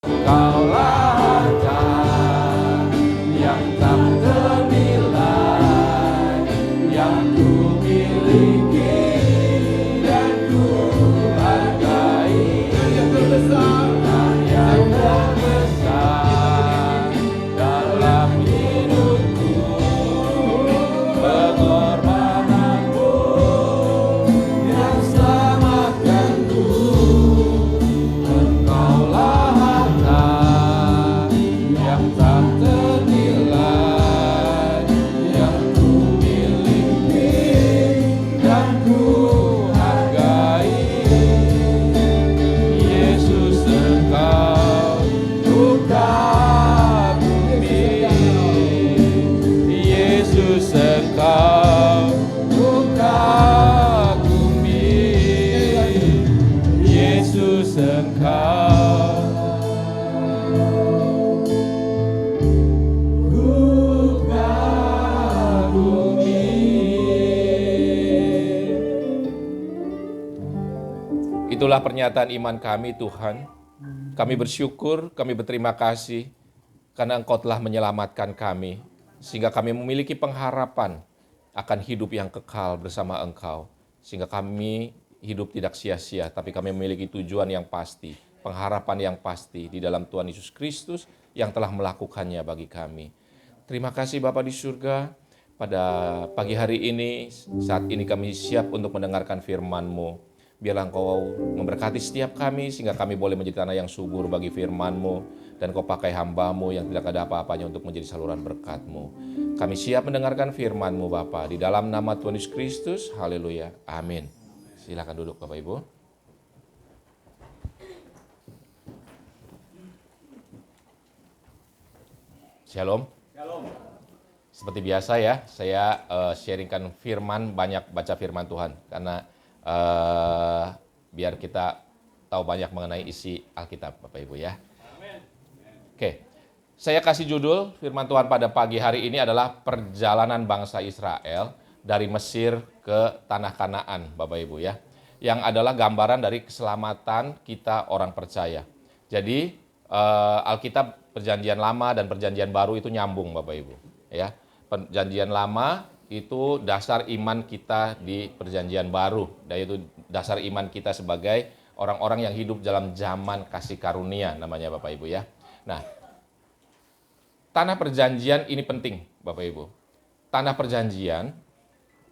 Kaulah harta yang tak ternilai, yang ku miliki dan ku hargai. Yang terbesar dalam hidupku, pengorbananmu yang selamatkanku. Engkaulah harta yang tak ternilai, yang ku miliki dan ku hargai. Yesus, Engkau ku kagumi. Yesus, Engkau ku kagumi. Yesus, Engkau ku kagumi. Itulah pernyataan iman kami, Tuhan. Kami bersyukur, kami berterima kasih karena Engkau telah menyelamatkan kami, sehingga kami memiliki pengharapan akan hidup yang kekal bersama Engkau. Sehingga kami hidup tidak sia-sia, tapi kami memiliki tujuan yang pasti, pengharapan yang pasti di dalam Tuhan Yesus Kristus yang telah melakukannya bagi kami. Terima kasih Bapa di surga, pada pagi hari ini, saat ini kami siap untuk mendengarkan firman-Mu. Biarlah Engkau memberkati setiap kami, sehingga kami boleh menjadi tanah yang subur bagi firman-Mu, dan Kau pakai hamba-Mu yang tidak ada apa-apanya untuk menjadi saluran berkat-Mu. Kami siap mendengarkan firman-Mu Bapa, di dalam nama Tuhan Yesus Kristus, haleluya, amin. Silakan duduk Bapak Ibu. Shalom. Seperti biasa ya, saya sharingkan firman, banyak baca firman Tuhan, karena biar kita tahu banyak mengenai isi Alkitab, Bapak Ibu ya. Oke, saya kasih judul firman Tuhan pada pagi hari ini adalah perjalanan bangsa Israel dari Mesir ke Tanah Kanaan, Bapak Ibu ya. Yang adalah gambaran dari keselamatan kita orang percaya. Jadi Alkitab Perjanjian Lama dan Perjanjian Baru itu nyambung, Bapak Ibu ya. Perjanjian Lama itu dasar iman kita di Perjanjian Baru, dan itu dasar iman kita sebagai orang-orang yang hidup dalam zaman kasih karunia, namanya Bapak Ibu ya. Nah, tanah perjanjian ini penting Bapak Ibu. Tanah perjanjian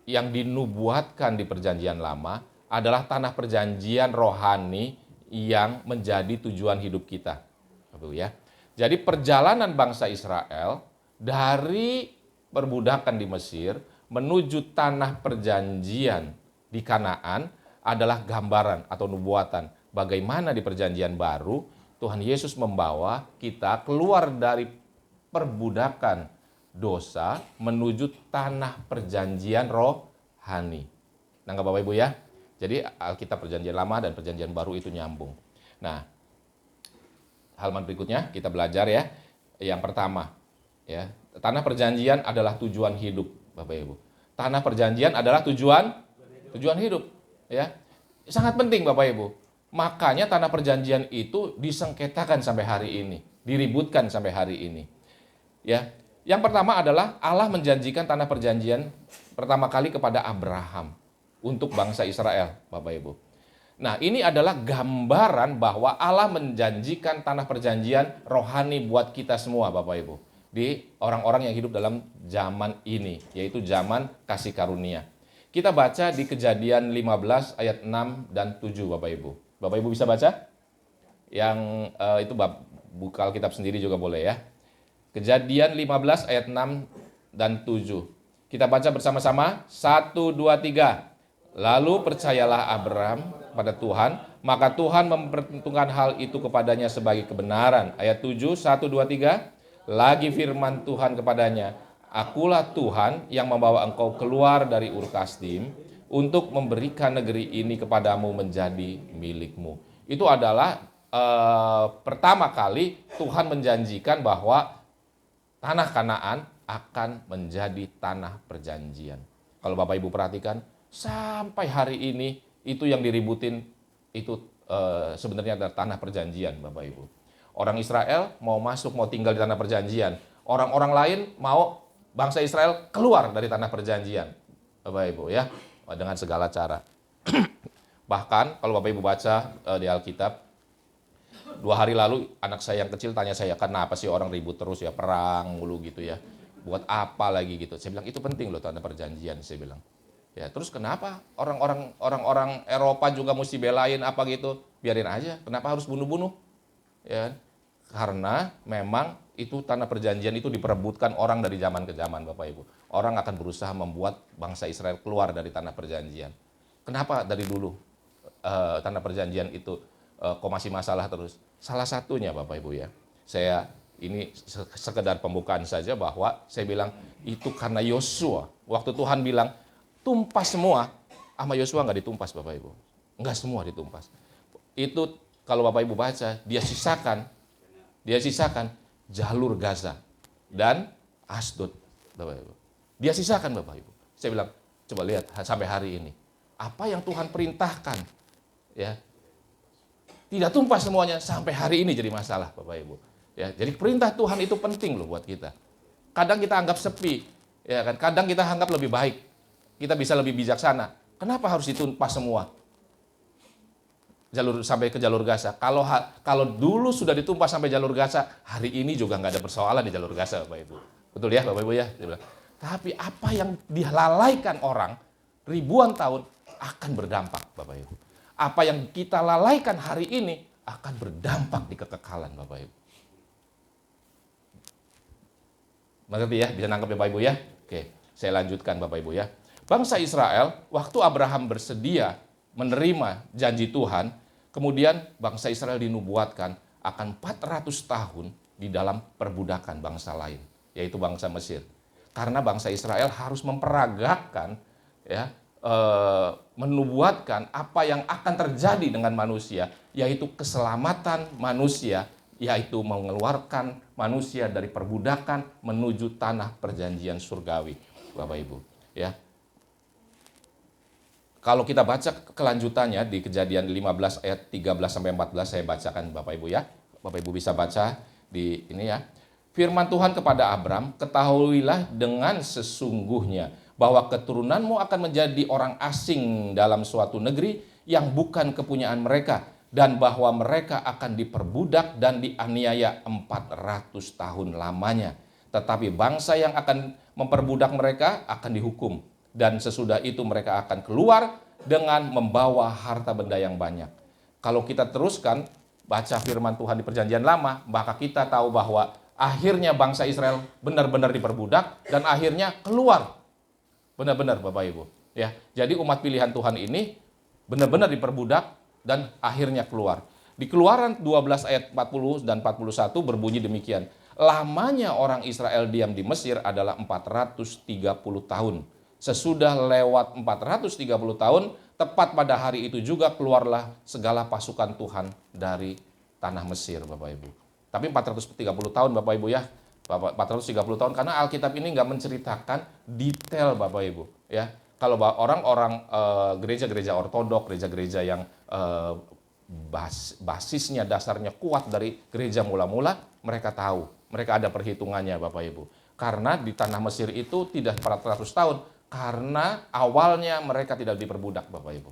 yang dinubuatkan di Perjanjian Lama adalah tanah perjanjian rohani yang menjadi tujuan hidup kita, Bapak Ibu ya. Jadi perjalanan bangsa Israel dari perbudakan di Mesir menuju tanah perjanjian di Kanaan adalah gambaran atau nubuatan bagaimana di Perjanjian Baru Tuhan Yesus membawa kita keluar dari perbudakan dosa menuju tanah perjanjian rohani. Nangkap Bapak Ibu ya? Jadi Alkitab Perjanjian Lama dan Perjanjian Baru itu nyambung. Nah, halaman berikutnya kita belajar ya. Yang pertama, ya, tanah perjanjian adalah tujuan hidup, Bapak Ibu. Tanah perjanjian adalah tujuan hidup, ya. Sangat penting Bapak Ibu. Makanya tanah perjanjian itu disengketakan sampai hari ini, diributkan sampai hari ini. Ya. Yang pertama adalah Allah menjanjikan tanah perjanjian pertama kali kepada Abraham untuk bangsa Israel, Bapak Ibu. Nah, ini adalah gambaran bahwa Allah menjanjikan tanah perjanjian rohani buat kita semua, Bapak Ibu, di orang-orang yang hidup dalam zaman ini, yaitu zaman kasih karunia. Kita baca di Kejadian 15 ayat 6 dan 7, Bapak Ibu. Bapak Ibu bisa baca? Yang itu buka Alkitab sendiri juga boleh ya. Kejadian 15 ayat 6 dan 7. Kita baca bersama-sama, 1, 2, 3. Lalu percayalah Abraham pada Tuhan, maka Tuhan memperhitungkan hal itu kepadanya sebagai kebenaran. Ayat 7, 1, 2, 3. Lagi firman Tuhan kepadanya, Akulah Tuhan yang membawa engkau keluar dari Ur Kasdim untuk memberikan negeri ini kepadamu menjadi milikmu. Itu adalah pertama kali Tuhan menjanjikan bahwa tanah Kanaan akan menjadi tanah perjanjian. Kalau Bapak Ibu perhatikan, sampai hari ini itu yang diributin itu sebenarnya adalah tanah perjanjian, Bapak Ibu. Orang Israel mau masuk, mau tinggal di tanah perjanjian. Orang-orang lain mau bangsa Israel keluar dari tanah perjanjian. Bapak Ibu ya, dengan segala cara. Bahkan kalau Bapak Ibu baca di Alkitab, 2 hari lalu anak saya yang kecil tanya saya, kenapa sih orang ribut terus ya, perang mulu gitu ya. Buat apa lagi gitu. Saya bilang itu penting loh tanah perjanjian, saya bilang. Ya, terus kenapa orang-orang Eropa juga mesti belain apa gitu? Biarin aja. Kenapa harus bunuh-bunuh? Ya, karena memang itu tanah perjanjian itu diperebutkan orang dari zaman ke zaman, Bapak Ibu. Orang akan berusaha membuat bangsa Israel keluar dari tanah perjanjian. Kenapa dari dulu tanah perjanjian itu kok masih masalah terus? Salah satunya Bapak Ibu ya, saya ini sekedar pembukaan saja bahwa saya bilang itu karena Yosua. Waktu Tuhan bilang tumpas semua, sama Yosua nggak ditumpas Bapak Ibu. Nggak semua ditumpas. Itu kalau Bapak Ibu baca, dia sisakan jalur Gaza dan Asdod, Bapak Ibu. Dia sisakan Bapak Ibu. Saya bilang, coba lihat sampai hari ini. Apa yang Tuhan perintahkan, ya, tidak tumpas semuanya sampai hari ini jadi masalah Bapak Ibu. Ya, jadi perintah Tuhan itu penting loh buat kita. Kadang kita anggap sepi, ya kan? Kadang kita anggap lebih baik. Kita bisa lebih bijaksana. Kenapa harus ditumpas semua? Sampai ke jalur Gaza. Kalau dulu sudah ditumpas sampai jalur Gaza, hari ini juga nggak ada persoalan di jalur Gaza, Bapak Ibu. Betul ya, Bapak Ibu ya? Tapi apa yang dilalaikan orang ribuan tahun akan berdampak, Bapak Ibu. Apa yang kita lalaikan hari ini akan berdampak di kekekalan, Bapak Ibu. Mengerti ya? Bisa nangkep ya, Bapak Ibu ya? Oke, saya lanjutkan Bapak Ibu ya. Bangsa Israel, waktu Abraham bersedia menerima janji Tuhan, kemudian bangsa Israel dinubuatkan akan 400 tahun di dalam perbudakan bangsa lain, yaitu bangsa Mesir. Karena bangsa Israel harus memperagakan, ya, menubuatkan apa yang akan terjadi dengan manusia, yaitu keselamatan manusia, yaitu mengeluarkan manusia dari perbudakan menuju tanah perjanjian surgawi, Bapak Ibu. Ya, kalau kita baca kelanjutannya di Kejadian 15 ayat 13-14, saya bacakan Bapak Ibu ya. Bapak Ibu bisa baca di ini ya. Firman Tuhan kepada Abram, ketahuilah dengan sesungguhnya bahwa keturunanmu akan menjadi orang asing dalam suatu negeri yang bukan kepunyaan mereka, dan bahwa mereka akan diperbudak dan dianiaya 400 tahun lamanya. Tetapi bangsa yang akan memperbudak mereka akan dihukum, dan sesudah itu mereka akan keluar dengan membawa harta benda yang banyak. Kalau kita teruskan baca firman Tuhan di Perjanjian Lama, maka kita tahu bahwa akhirnya bangsa Israel benar-benar diperbudak dan akhirnya keluar. Benar-benar Bapak Ibu. Ya, jadi umat pilihan Tuhan ini benar-benar diperbudak dan akhirnya keluar. Di Keluaran 12 ayat 40 dan 41 berbunyi demikian. Lamanya orang Israel diam di Mesir adalah 430 tahun. Sesudah lewat 430 tahun, tepat pada hari itu juga keluarlah segala pasukan Tuhan dari tanah Mesir, Bapak Ibu. Tapi 430 tahun Bapak Ibu ya, 430 tahun, karena Alkitab ini nggak menceritakan detail Bapak Ibu. Ya, kalau orang-orang gereja-gereja ortodok, gereja-gereja yang basisnya, dasarnya kuat dari gereja mula-mula, mereka tahu, mereka ada perhitungannya Bapak Ibu. Karena di tanah Mesir itu tidak 400 tahun, karena awalnya mereka tidak diperbudak Bapak Ibu.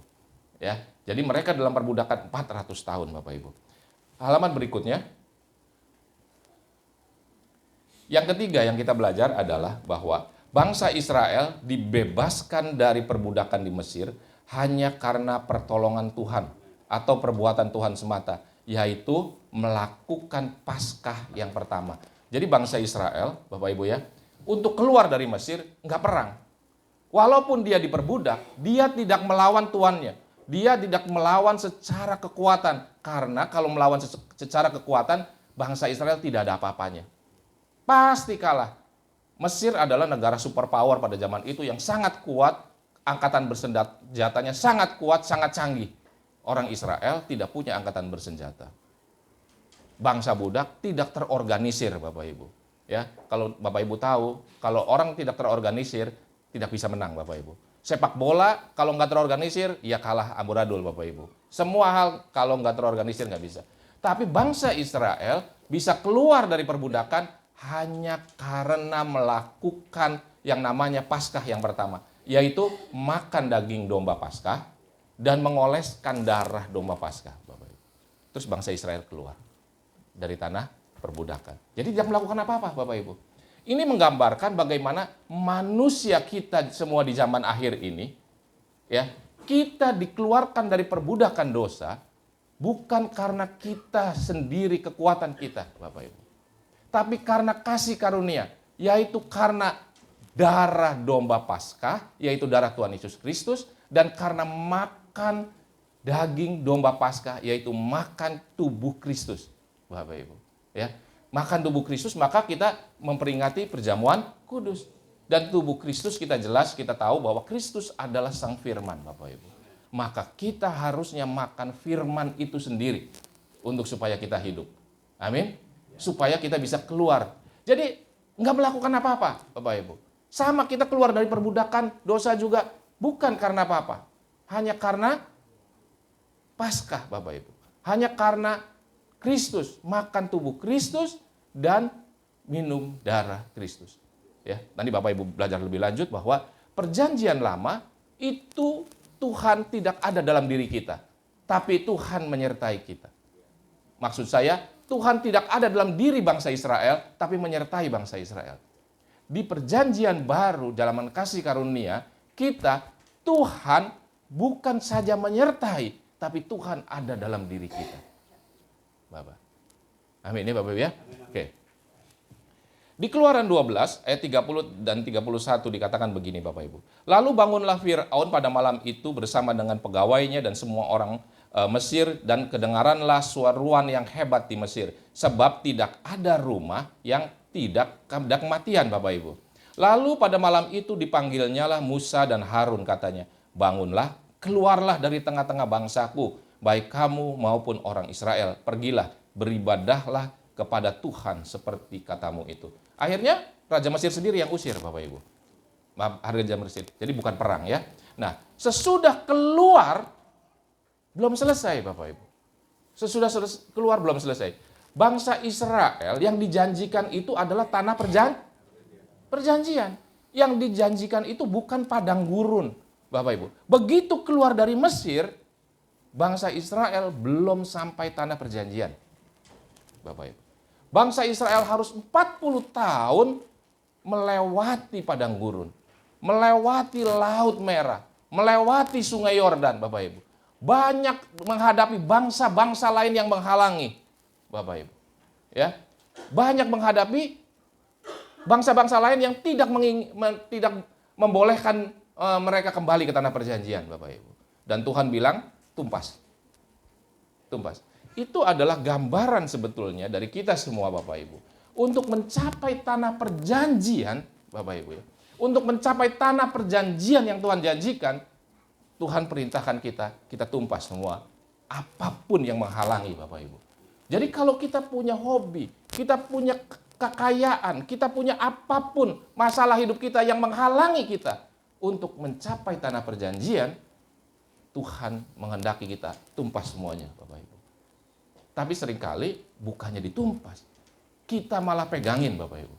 Ya, jadi mereka dalam perbudakan 400 tahun Bapak Ibu. Halaman berikutnya. Yang ketiga yang kita belajar adalah bahwa bangsa Israel dibebaskan dari perbudakan di Mesir hanya karena pertolongan Tuhan atau perbuatan Tuhan semata, yaitu melakukan Paskah yang pertama. Jadi bangsa Israel, Bapak Ibu ya, untuk keluar dari Mesir nggak perang. Walaupun dia diperbudak, dia tidak melawan tuannya. Dia tidak melawan secara kekuatan. Karena kalau melawan secara kekuatan, bangsa Israel tidak ada apa-apanya. Pasti kalah. Mesir adalah negara superpower pada zaman itu yang sangat kuat, angkatan bersenjatanya sangat kuat, sangat canggih. Orang Israel tidak punya angkatan bersenjata. Bangsa budak tidak terorganisir, Bapak Ibu. Ya, kalau Bapak Ibu tahu, kalau orang tidak terorganisir, tidak bisa menang, Bapak Ibu. Sepak bola kalau nggak terorganisir, ya kalah amburadul, Bapak Ibu. Semua hal kalau nggak terorganisir nggak bisa. Tapi bangsa Israel bisa keluar dari perbudakan hanya karena melakukan yang namanya Paskah yang pertama, yaitu makan daging domba Paskah dan mengoleskan darah domba Paskah, Bapak Ibu. Terus bangsa Israel keluar dari tanah perbudakan. Jadi tidak melakukan apa-apa, Bapak Ibu. Ini menggambarkan bagaimana manusia kita semua di zaman akhir ini, ya, kita dikeluarkan dari perbudakan dosa bukan karena kita sendiri kekuatan kita, Bapak Ibu. Tapi karena kasih karunia, yaitu karena darah domba Paskah, yaitu darah Tuhan Yesus Kristus, dan karena makan daging domba Paskah, yaitu makan tubuh Kristus, Bapak Ibu. Ya, makan tubuh Kristus, maka kita memperingati perjamuan kudus. Dan tubuh Kristus kita jelas, kita tahu bahwa Kristus adalah Sang Firman, Bapak Ibu. Maka kita harusnya makan firman itu sendiri untuk supaya kita hidup. Amin. Supaya kita bisa keluar. Jadi nggak melakukan apa-apa, Bapak Ibu. Sama kita keluar dari perbudakan dosa juga bukan karena apa-apa. Hanya karena Paskah, Bapak Ibu. Hanya karena Kristus, makan tubuh Kristus dan minum darah Kristus. Ya, nanti Bapak Ibu belajar lebih lanjut bahwa perjanjian lama itu Tuhan tidak ada dalam diri kita, tapi Tuhan menyertai kita. Maksud saya, Tuhan tidak ada dalam diri bangsa Israel, tapi menyertai bangsa Israel. Di perjanjian baru dalam kasih karunia, kita, Tuhan bukan saja menyertai, tapi Tuhan ada dalam diri kita. Bapak. Amin ya Bapak Ibu ya. Oke. Di Keluaran 12 ayat 30 dan 31 dikatakan begini Bapak Ibu. Lalu bangunlah Fir'aun pada malam itu bersama dengan pegawainya dan semua orang Mesir, dan kedengaranlah seruan yang hebat di Mesir, sebab tidak ada rumah yang tidak kematian Bapak Ibu. Lalu pada malam itu dipanggilnyalah Musa dan Harun, katanya, bangunlah, keluarlah dari tengah-tengah bangsaku, baik kamu maupun orang Israel, pergilah, beribadahlah kepada Tuhan seperti katamu itu. Akhirnya Raja Mesir sendiri yang usir Bapak Ibu. Raja Mesir. Jadi bukan perang ya. Nah, sesudah keluar belum selesai Bapak Ibu. Sesudah keluar belum selesai. Bangsa Israel yang dijanjikan itu adalah tanah perjanjian. Yang dijanjikan itu bukan padang gurun Bapak Ibu. Begitu keluar dari Mesir, bangsa Israel belum sampai tanah perjanjian Bapak Ibu. Bangsa Israel harus 40 tahun melewati padang gurun, melewati Laut Merah, melewati Sungai Yordan, Bapak Ibu. Banyak menghadapi bangsa-bangsa lain yang menghalangi, Bapak Ibu. Ya, banyak menghadapi bangsa-bangsa lain yang tidak membolehkan mereka kembali ke tanah perjanjian, Bapak Ibu. Dan Tuhan bilang, tumpas. Itu adalah gambaran sebetulnya dari kita semua Bapak Ibu. Untuk mencapai tanah perjanjian, Bapak Ibu ya. Untuk mencapai tanah perjanjian yang Tuhan janjikan, Tuhan perintahkan kita tumpas semua. Apapun yang menghalangi Bapak Ibu. Jadi kalau kita punya hobi, kita punya kekayaan, kita punya apapun masalah hidup kita yang menghalangi kita untuk mencapai tanah perjanjian, Tuhan menghendaki kita tumpas semuanya Bapak Ibu. Tapi seringkali bukannya ditumpas, kita malah pegangin Bapak Ibu.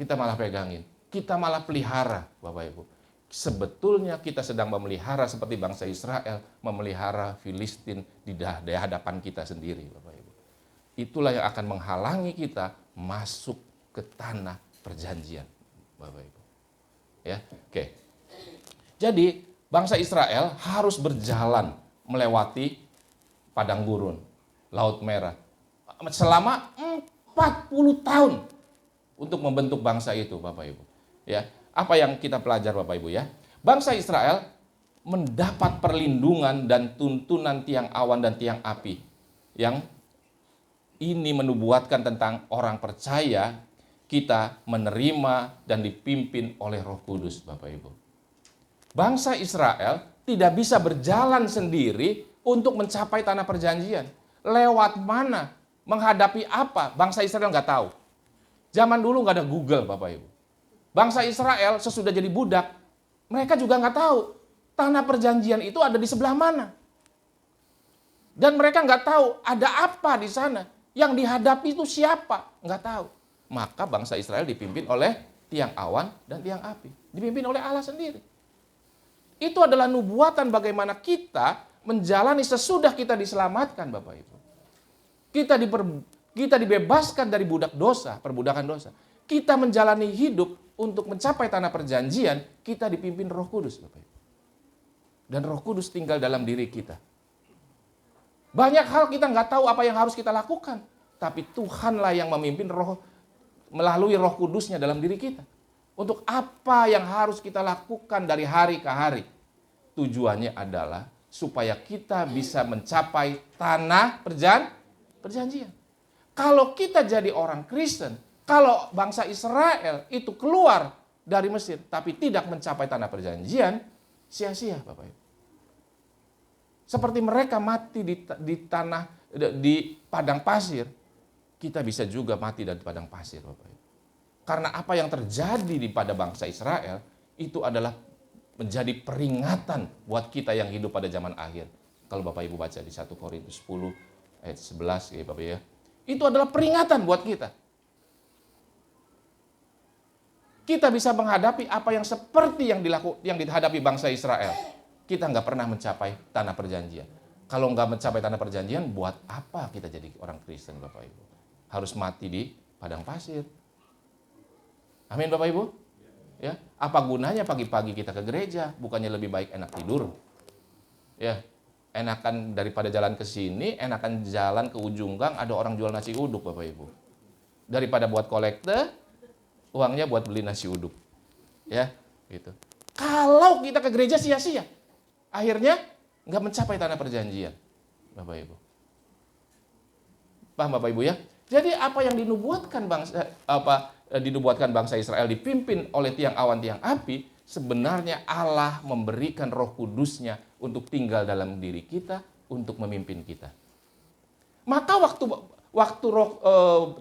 Kita malah pegangin, kita malah pelihara Bapak Ibu. Sebetulnya kita sedang memelihara seperti bangsa Israel memelihara Filistin di hadapan kita sendiri Bapak Ibu. Itulah yang akan menghalangi kita masuk ke tanah perjanjian Bapak Ibu. Ya, oke. Jadi bangsa Israel harus berjalan melewati padang gurun, Laut Merah, selama 40 tahun untuk membentuk bangsa itu, Bapak Ibu. Ya, apa yang kita pelajar Bapak Ibu ya? Bangsa Israel mendapat perlindungan dan tuntunan tiang awan dan tiang api. Yang ini menubuatkan tentang orang percaya kita menerima dan dipimpin oleh Roh Kudus, Bapak Ibu. Bangsa Israel tidak bisa berjalan sendiri untuk mencapai tanah perjanjian. Lewat mana? Menghadapi apa? Bangsa Israel nggak tahu. Zaman dulu nggak ada Google, Bapak Ibu. Bangsa Israel sesudah jadi budak, mereka juga nggak tahu tanah perjanjian itu ada di sebelah mana. Dan mereka nggak tahu ada apa di sana Yang dihadapi itu siapa? Nggak tahu. Maka bangsa Israel dipimpin oleh tiang awan dan tiang api. Dipimpin oleh Allah sendiri. Itu adalah nubuatan bagaimana kita menjalani sesudah kita diselamatkan, Bapak Ibu. Kita dibebaskan dari budak dosa, perbudakan dosa. Kita menjalani hidup untuk mencapai tanah perjanjian, kita dipimpin Roh Kudus, Bapak Ibu. Dan Roh Kudus tinggal dalam diri kita. Banyak hal kita nggak tahu apa yang harus kita lakukan. Tapi Tuhanlah yang memimpin melalui Roh Kudusnya dalam diri kita. Untuk apa yang harus kita lakukan dari hari ke hari. Tujuannya adalah supaya kita bisa mencapai tanah perjanjian. Kalau kita jadi orang Kristen, kalau bangsa Israel itu keluar dari Mesir tapi tidak mencapai tanah perjanjian, sia-sia, Bapak Ibu. Seperti mereka mati di padang pasir, kita bisa juga mati di padang pasir, Bapak Ibu. Karena apa yang terjadi pada bangsa Israel itu adalah menjadi peringatan buat kita yang hidup pada zaman akhir. Kalau Bapak Ibu baca di 1 Korintus 10 ayat 11 ya Bapak ya. Itu adalah peringatan buat kita. Kita bisa menghadapi apa yang seperti yang dihadapi bangsa Israel. Kita nggak pernah mencapai tanah perjanjian. Kalau nggak mencapai tanah perjanjian, buat apa kita jadi orang Kristen, Bapak Ibu? Harus mati di padang pasir. Amin, Bapak Ibu. Ya, apa gunanya pagi-pagi kita ke gereja? Bukannya lebih baik enak tidur? Ya, enakan daripada jalan ke sini, enakan jalan ke ujung gang ada orang jual nasi uduk, Bapak Ibu. Daripada buat kolekte, uangnya buat beli nasi uduk. Ya, gitu. Kalau kita ke gereja sia-sia, akhirnya nggak mencapai tanah perjanjian, Bapak Ibu. Paham Bapak Ibu ya? Jadi apa yang dinubuatkan bangsa Israel dipimpin oleh tiang awan, tiang api, sebenarnya Allah memberikan Roh Kudusnya untuk tinggal dalam diri kita, untuk memimpin kita. Maka waktu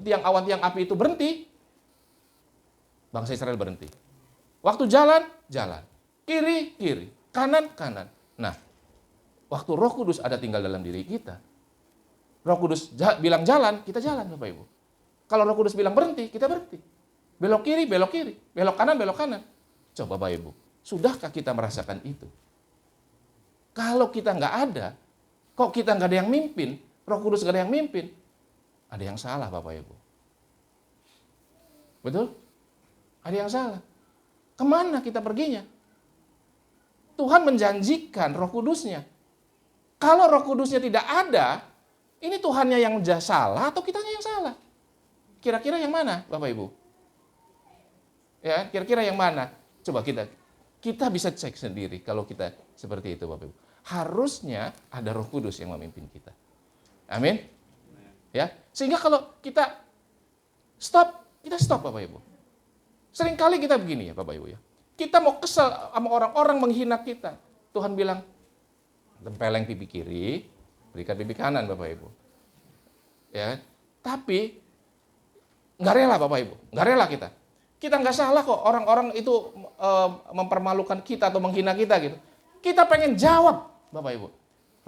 tiang awan, tiang api itu berhenti, bangsa Israel berhenti. Waktu jalan, kiri, kanan. Nah, waktu Roh Kudus ada tinggal dalam diri kita, Roh Kudus bilang jalan, kita jalan, Bapak Ibu. Kalau Roh Kudus bilang berhenti, kita berhenti. Belok kiri, belok kanan. Coba Bapak Ibu, sudahkah kita merasakan itu? Kalau kita nggak ada, kok kita nggak ada yang mimpin, Roh Kudus nggak ada yang mimpin, ada yang salah Bapak Ibu. Betul? Ada yang salah. Kemana kita perginya? Tuhan menjanjikan Roh Kudusnya. Kalau Roh Kudusnya tidak ada, ini Tuhannya yang salah atau kitanya yang salah? Kira-kira yang mana, Bapak Ibu? Ya, kira-kira yang mana? Coba kita bisa cek sendiri kalau kita seperti itu, Bapak Ibu. Harusnya ada Roh Kudus yang memimpin kita. Amin. Ya, sehingga kalau kita stop, Bapak Ibu. Seringkali kita begini ya, Bapak Ibu ya. Kita mau kesel sama orang-orang menghina kita. Tuhan bilang, tempeleng pipi kiri, berikan pipi kanan, Bapak Ibu. Ya, tapi nggak rela, Bapak Ibu. Nggak rela kita. Kita nggak salah kok orang-orang itu mempermalukan kita atau menghina kita gitu. Kita pengen jawab, Bapak Ibu.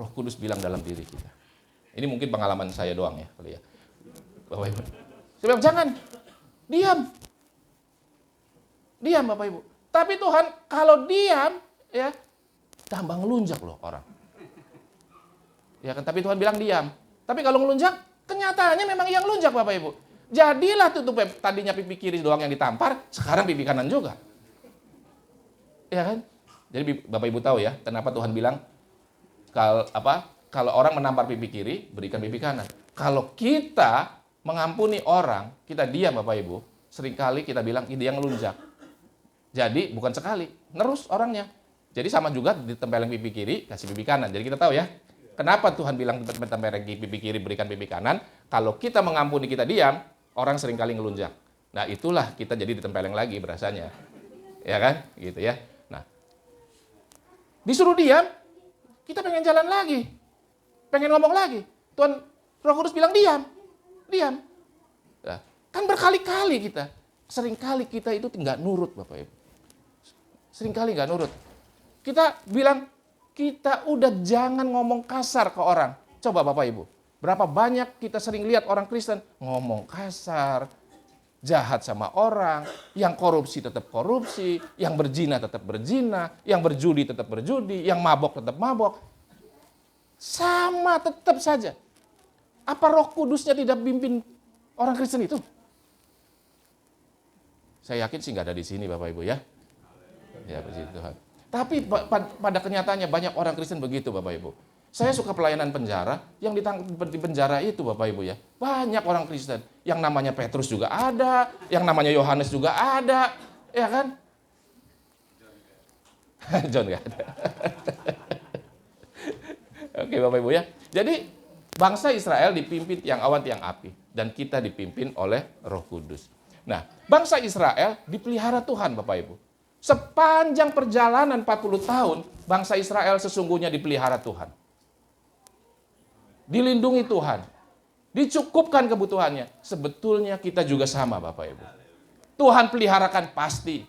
Roh Kudus bilang dalam diri kita. Ini mungkin pengalaman saya doang ya, kali ya. Bapak Ibu. Saya bilang, jangan. Diam, Bapak Ibu. Tapi Tuhan kalau diam, ya tambah ngelunjak loh orang. Ya kan, tapi Tuhan bilang diam. Tapi kalau ngelunjak, kenyataannya memang yang ngelunjak, Bapak Ibu. Jadilah tutup tadinya pipi kiri doang yang ditampar, sekarang pipi kanan juga. Ya kan? Jadi Bapak Ibu tahu ya, kenapa Tuhan bilang kalau orang menampar pipi kiri, berikan pipi kanan. Kalau kita mengampuni orang, kita diam Bapak Ibu, seringkali kita bilang dia ngelunjak. Jadi bukan sekali, nerus orangnya. Jadi sama juga ditempelin pipi kiri, kasih pipi kanan. Jadi kita tahu ya, kenapa Tuhan bilang tempelin pipi kiri, berikan pipi kanan. Kalau kita mengampuni, kita diam, orang seringkali ngelunjak. Nah itulah kita jadi ditempeleng lagi berasanya. Ya kan? Gitu ya. Nah, disuruh diam, kita pengen jalan lagi. Pengen ngomong lagi. Tuhan, Roh Kudus bilang diam. Nah, kan berkali-kali kita. Seringkali kita itu nggak nurut Bapak Ibu. Seringkali nggak nurut. Kita bilang, kita udah jangan ngomong kasar ke orang. Coba Bapak Ibu. Berapa banyak kita sering lihat orang Kristen ngomong kasar, jahat sama orang, yang korupsi tetap korupsi, yang berzina tetap berzina, yang berjudi tetap berjudi, yang mabok tetap mabok. Sama tetap saja. Apa Roh Kudusnya tidak pimpin orang Kristen itu? Saya yakin sih nggak ada di sini Bapak Ibu ya. Ya puji Tuhan. Tapi pada kenyataannya banyak orang Kristen begitu Bapak Ibu. Saya suka pelayanan penjara, yang ditangkap di penjara itu Bapak Ibu ya. Banyak orang Kristen, yang namanya Petrus juga ada, yang namanya Yohanes juga ada, ya kan? John nggak ada. Oke Bapak Ibu ya. Jadi bangsa Israel dipimpin tiang awan tiang api, dan kita dipimpin oleh Roh Kudus. Nah, bangsa Israel dipelihara Tuhan Bapak Ibu. Sepanjang perjalanan 40 tahun, bangsa Israel sesungguhnya dipelihara Tuhan. Dilindungi Tuhan, dicukupkan kebutuhannya. Sebetulnya kita juga sama Bapak Ibu. Tuhan peliharakan pasti.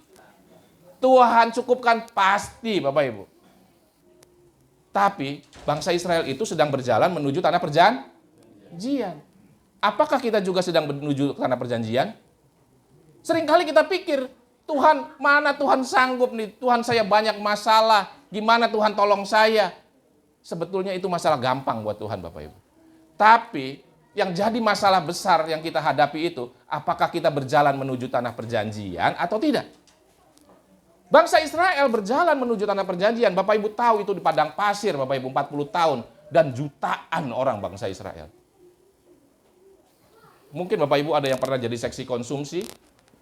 Tuhan cukupkan pasti Bapak Ibu. Tapi bangsa Israel itu sedang berjalan menuju tanah perjanjian. Apakah kita juga sedang menuju tanah perjanjian? Seringkali kita pikir, Tuhan, mana Tuhan sanggup nih? Tuhan, saya banyak masalah. Gimana Tuhan tolong saya? Sebetulnya itu masalah gampang buat Tuhan Bapak Ibu. Tapi yang jadi masalah besar yang kita hadapi itu, apakah kita berjalan menuju tanah perjanjian atau tidak? Bangsa Israel berjalan menuju tanah perjanjian. Bapak Ibu tahu itu di padang pasir Bapak Ibu 40 tahun. Dan jutaan orang bangsa Israel. Mungkin Bapak Ibu ada yang pernah jadi seksi konsumsi.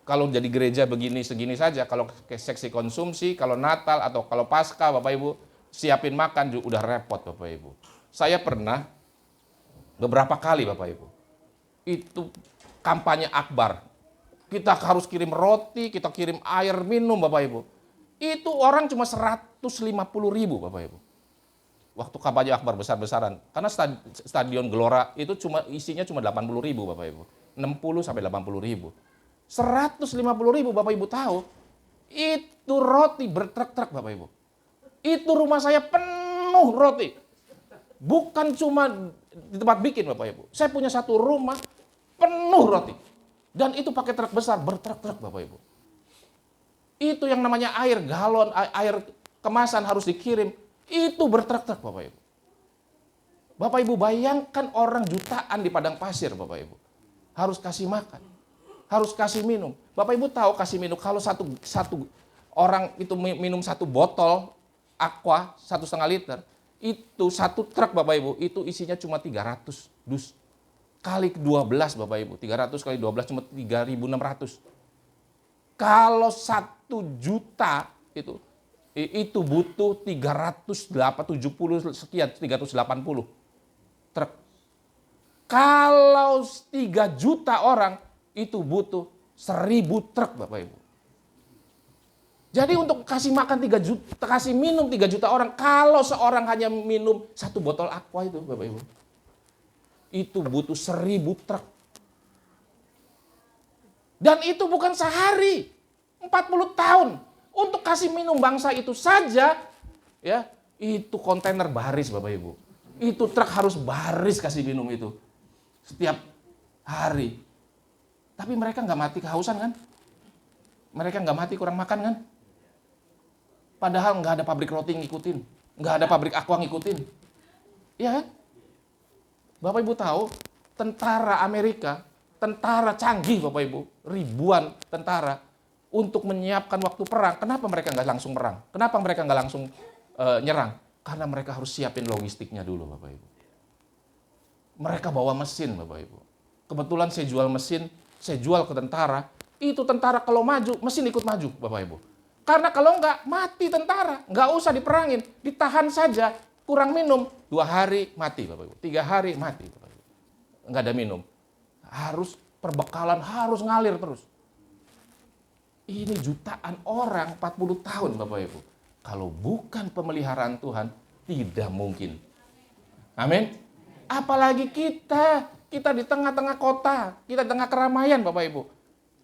Kalau jadi gereja begini segini saja. Kalau ke seksi konsumsi, kalau Natal atau kalau Paskah Bapak Ibu siapin makan juga udah repot Bapak Ibu. Saya pernah beberapa kali Bapak Ibu. Itu kampanye akbar. Kita harus kirim roti, kita kirim air minum Bapak Ibu. Itu orang cuma 150.000 Bapak Ibu. Waktu kampanye akbar besar-besaran. Karena stadion Gelora itu isinya cuma 80.000 Bapak Ibu. 60 sampai 80.000. 150.000 Bapak Ibu tahu. Itu roti bertruk-truk Bapak Ibu. Itu rumah saya penuh roti. Bukan cuma di tempat bikin Bapak Ibu. Saya punya satu rumah penuh roti. Dan itu pakai truk besar, bertruk-truk Bapak Ibu. Itu yang namanya air galon, air kemasan harus dikirim. Itu bertruk-truk Bapak Ibu. Bapak Ibu bayangkan orang jutaan di padang pasir Bapak Ibu. Harus kasih makan. Harus kasih minum. Bapak Ibu tahu kasih minum, kalau satu orang itu minum satu botol aqua 1,5 liter, itu satu truk Bapak Ibu, itu isinya cuma 300 dus. Kali 12 Bapak Ibu, 300 kali 12 cuma 3.600. Kalau 1 juta itu butuh 370 sekian, 380 truk. Kalau 3 juta orang itu butuh 1.000 truk Bapak Ibu. Jadi untuk kasih makan 3 juta, kasih minum 3 juta orang, kalau seorang hanya minum 1 botol aqua itu Bapak Ibu, itu butuh 1.000 truk. Dan itu bukan sehari, 40 tahun. Untuk kasih minum bangsa itu saja, ya, itu kontainer baris Bapak Ibu. Itu truk harus baris kasih minum itu setiap hari. Tapi mereka nggak mati kehausan kan? Mereka nggak mati kurang makan kan? Padahal nggak ada pabrik roti ngikutin, nggak ada pabrik aqua ngikutin. Iya kan? Bapak Ibu tahu, tentara Amerika, tentara canggih Bapak Ibu, ribuan tentara untuk menyiapkan waktu perang. Kenapa mereka nggak langsung perang? Kenapa mereka nggak langsung nyerang? Karena mereka harus siapin logistiknya dulu Bapak Ibu. Mereka bawa mesin Bapak Ibu. Kebetulan saya jual mesin, saya jual ke tentara. Itu tentara kalau maju, mesin ikut maju Bapak Ibu. Karena kalau nggak, mati tentara. Nggak usah diperangin, ditahan saja. Kurang minum, 2 hari mati Bapak Ibu. 3 hari mati Bapak Ibu. Nggak ada minum. Harus perbekalan, harus ngalir terus. Ini jutaan orang 40 tahun Bapak Ibu. Kalau bukan pemeliharaan Tuhan, tidak mungkin. Amin. Apalagi kita di tengah-tengah kota, kita di tengah keramaian Bapak Ibu.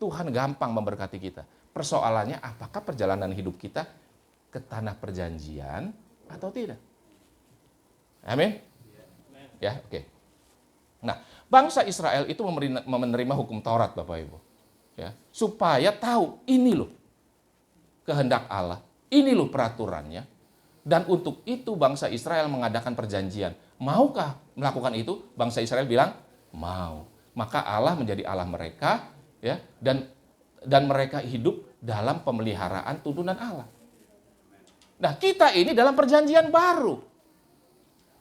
Tuhan gampang memberkati kita. Persoalannya apakah perjalanan hidup kita ke tanah perjanjian atau tidak? Amin. Ya, oke. Nah, bangsa Israel itu menerima hukum Taurat, Bapak Ibu. Ya, supaya tahu ini loh kehendak Allah, ini loh peraturannya. Dan untuk itu bangsa Israel mengadakan perjanjian. Maukah melakukan itu? Bangsa Israel bilang, mau. Maka Allah menjadi Allah mereka, ya, dan mereka hidup dalam pemeliharaan tuntunan Allah. Nah, kita ini dalam perjanjian baru.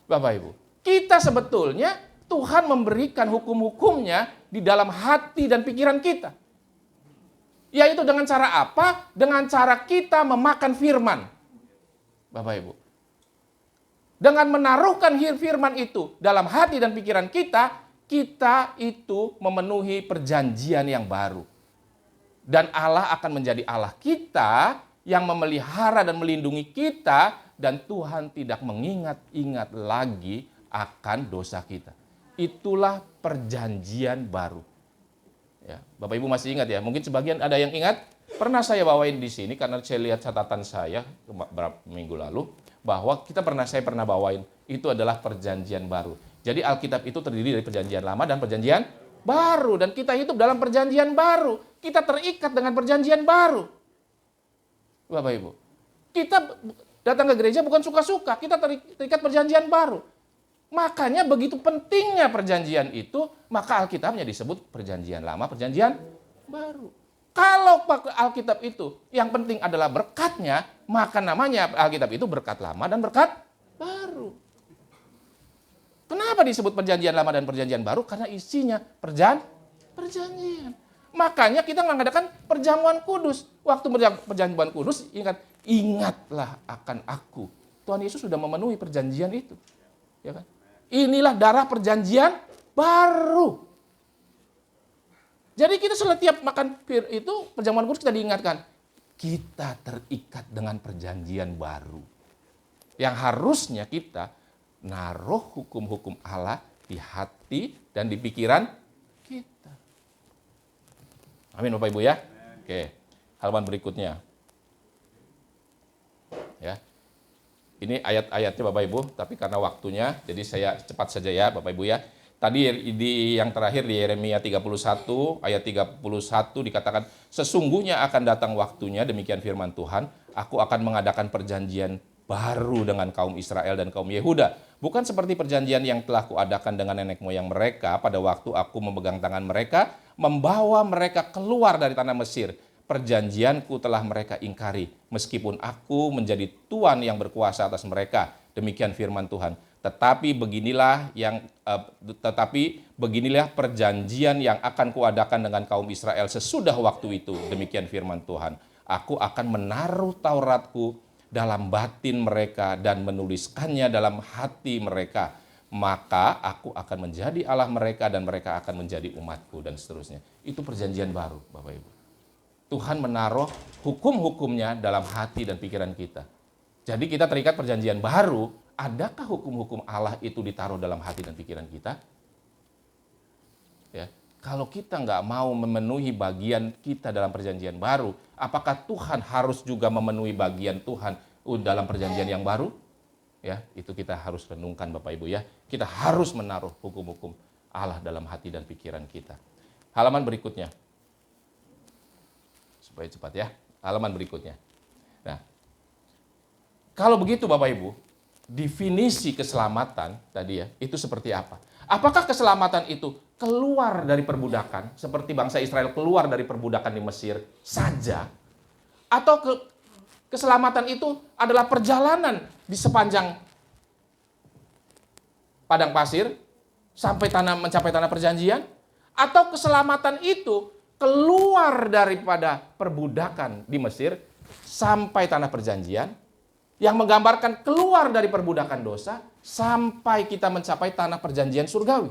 Bapak Ibu, kita sebetulnya Tuhan memberikan hukum-hukumnya di dalam hati dan pikiran kita. Yaitu dengan cara apa? Dengan cara kita memakan firman. Bapak Ibu. Dengan menaruhkan firman itu dalam hati dan pikiran kita, kita itu memenuhi perjanjian yang baru. Dan Allah akan menjadi Allah kita yang memelihara dan melindungi kita, dan Tuhan tidak mengingat-ingat lagi akan dosa kita. Itulah perjanjian baru. Ya, Bapak Ibu masih ingat ya? Mungkin sebagian ada yang ingat. Pernah saya bawain di sini karena saya lihat catatan saya beberapa minggu lalu bahwa saya pernah bawain itu adalah perjanjian baru. Jadi Alkitab itu terdiri dari perjanjian lama dan perjanjian baru, dan kita hidup dalam perjanjian baru. Kita terikat dengan perjanjian baru. Bapak Ibu, kita datang ke gereja bukan suka-suka, kita terikat perjanjian baru. Makanya begitu pentingnya perjanjian itu, maka Alkitabnya disebut perjanjian lama, perjanjian baru. Kalau Alkitab itu yang penting adalah berkatnya, maka namanya Alkitab itu berkat lama dan berkat baru. Kenapa disebut perjanjian lama dan perjanjian baru? Karena isinya perjanjian. Makanya kita mengadakan perjamuan kudus. Waktu perjamuan kudus, ingatlah akan aku. Tuhan Yesus sudah memenuhi perjanjian itu. Ya kan? Inilah darah perjanjian baru. Jadi kita setiap makan itu perjamuan kudus kita diingatkan. Kita terikat dengan perjanjian baru. Yang harusnya kita naruh hukum-hukum Allah di hati dan di pikiran kita. Amin Bapak Ibu ya. Oke, halaman berikutnya. Ya. Ini ayat-ayatnya Bapak Ibu, tapi karena waktunya, jadi saya cepat saja ya Bapak Ibu ya. Tadi yang terakhir di Yeremia 31, ayat 31 dikatakan, sesungguhnya akan datang waktunya, demikian firman Tuhan, aku akan mengadakan perjanjian baru dengan kaum Israel dan kaum Yehuda. Bukan seperti perjanjian yang telah kuadakan dengan nenek moyang mereka pada waktu aku memegang tangan mereka, membawa mereka keluar dari tanah Mesir. Perjanjianku telah mereka ingkari, meskipun aku menjadi Tuhan yang berkuasa atas mereka. Demikian firman Tuhan. Tetapi beginilah perjanjian yang akan kuadakan dengan kaum Israel sesudah waktu itu. Demikian firman Tuhan. Aku akan menaruh Tauratku dalam batin mereka dan menuliskannya dalam hati mereka. Maka aku akan menjadi Allah mereka dan mereka akan menjadi umatku, dan seterusnya. Itu perjanjian baru, Bapak Ibu. Tuhan menaruh hukum-hukumnya dalam hati dan pikiran kita. Jadi kita terikat perjanjian baru. Adakah hukum-hukum Allah itu ditaruh dalam hati dan pikiran kita? Ya, kalau kita nggak mau memenuhi bagian kita dalam perjanjian baru, apakah Tuhan harus juga memenuhi bagian Tuhan dalam perjanjian yang baru? Ya, itu kita harus renungkan Bapak Ibu ya. Kita harus menaruh hukum-hukum Allah dalam hati dan pikiran kita. Halaman berikutnya. Supaya cepat ya. Halaman berikutnya. Nah, kalau begitu Bapak Ibu, definisi keselamatan tadi ya, itu seperti apa? Apakah keselamatan itu keluar dari perbudakan, seperti bangsa Israel keluar dari perbudakan di Mesir saja? Atau keselamatan itu adalah perjalanan di sepanjang padang pasir sampai mencapai tanah perjanjian? Atau keselamatan itu keluar daripada perbudakan di Mesir sampai tanah perjanjian, yang menggambarkan keluar dari perbudakan dosa sampai kita mencapai tanah perjanjian surgawi?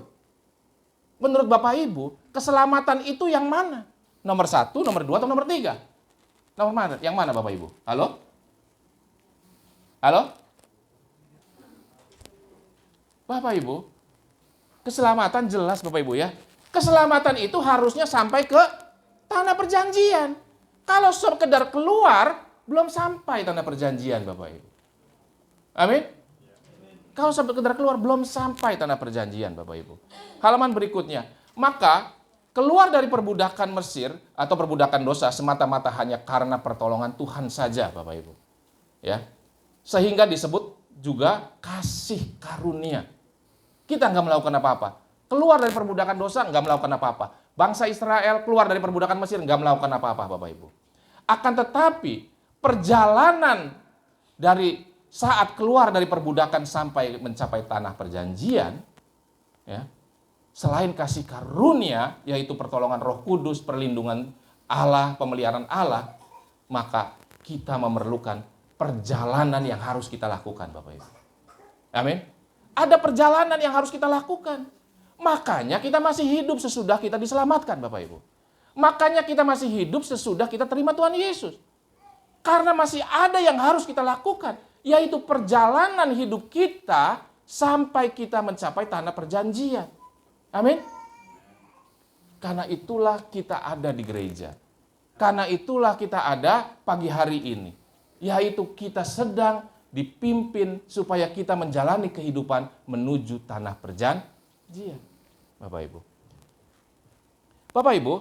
Menurut Bapak Ibu, keselamatan itu yang mana? Nomor 1, nomor 2, atau nomor 3? Nomor mana? Yang mana Bapak Ibu? Halo? Halo? Bapak Ibu, keselamatan jelas Bapak Ibu ya. Keselamatan itu harusnya sampai ke tanah perjanjian. Kalau sekedar keluar, belum sampai tanah perjanjian Bapak Ibu. Amin? Kalau sekedar keluar belum sampai tanah perjanjian, Bapak Ibu. Halaman berikutnya. Maka keluar dari perbudakan Mesir atau perbudakan dosa semata-mata hanya karena pertolongan Tuhan saja, Bapak Ibu. Ya. Sehingga disebut juga kasih karunia. Kita nggak melakukan apa-apa. Keluar dari perbudakan dosa nggak melakukan apa-apa. Bangsa Israel keluar dari perbudakan Mesir nggak melakukan apa-apa, Bapak Ibu. Akan tetapi perjalanan dari saat keluar dari perbudakan sampai mencapai tanah perjanjian, ya, selain kasih karunia, yaitu pertolongan Roh Kudus, perlindungan Allah, pemeliharaan Allah, maka kita memerlukan perjalanan yang harus kita lakukan, Bapak Ibu. Amin. Ada perjalanan yang harus kita lakukan. Makanya kita masih hidup sesudah kita diselamatkan, Bapak Ibu. Makanya kita masih hidup sesudah kita terima Tuhan Yesus. Karena masih ada yang harus kita lakukan, yaitu perjalanan hidup kita sampai kita mencapai tanah perjanjian. Amin. Karena itulah kita ada di gereja. Karena itulah kita ada pagi hari ini. Yaitu kita sedang dipimpin supaya kita menjalani kehidupan menuju tanah perjanjian. Bapak Ibu. Bapak Ibu,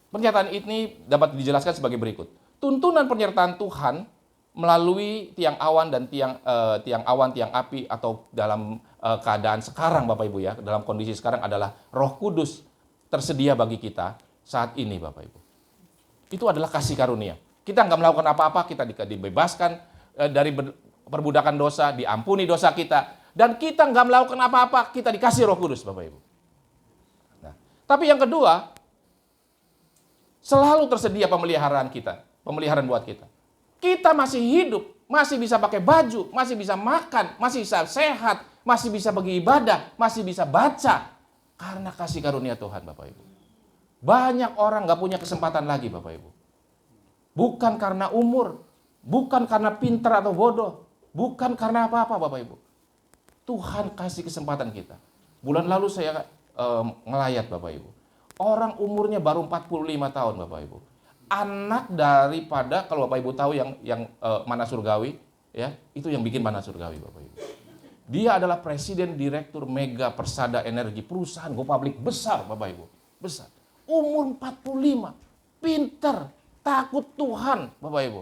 pernyataan ini dapat dijelaskan sebagai berikut. Tuntunan penyertaan Tuhan melalui tiang awan dan tiang api atau dalam keadaan sekarang, Bapak Ibu ya, dalam kondisi sekarang adalah Roh Kudus tersedia bagi kita saat ini, Bapak Ibu. Itu adalah kasih karunia. Kita nggak melakukan apa-apa, kita dibebaskan dari perbudakan dosa, diampuni dosa kita, dan kita nggak melakukan apa-apa, kita dikasih Roh Kudus, Bapak Ibu. Nah, tapi yang kedua, selalu tersedia pemeliharaan kita, pemeliharaan buat kita. Kita masih hidup, masih bisa pakai baju, masih bisa makan, masih bisa sehat, masih bisa pergi ibadah, masih bisa baca. Karena kasih karunia Tuhan, Bapak Ibu. Banyak orang nggak punya kesempatan lagi, Bapak Ibu. Bukan karena umur, bukan karena pintar atau bodoh, bukan karena apa-apa, Bapak Ibu. Tuhan kasih kesempatan kita. Bulan lalu saya ngelayat, Bapak Ibu. Orang umurnya baru 45 tahun, Bapak Ibu. Anak daripada, kalau Bapak Ibu tahu yang Mana Surgawi, ya, itu yang bikin Mana Surgawi, Bapak Ibu. Dia adalah presiden direktur Mega Persada Energi, perusahaan go public besar, Bapak Ibu. Besar. Umur 45, pintar, takut Tuhan, Bapak Ibu.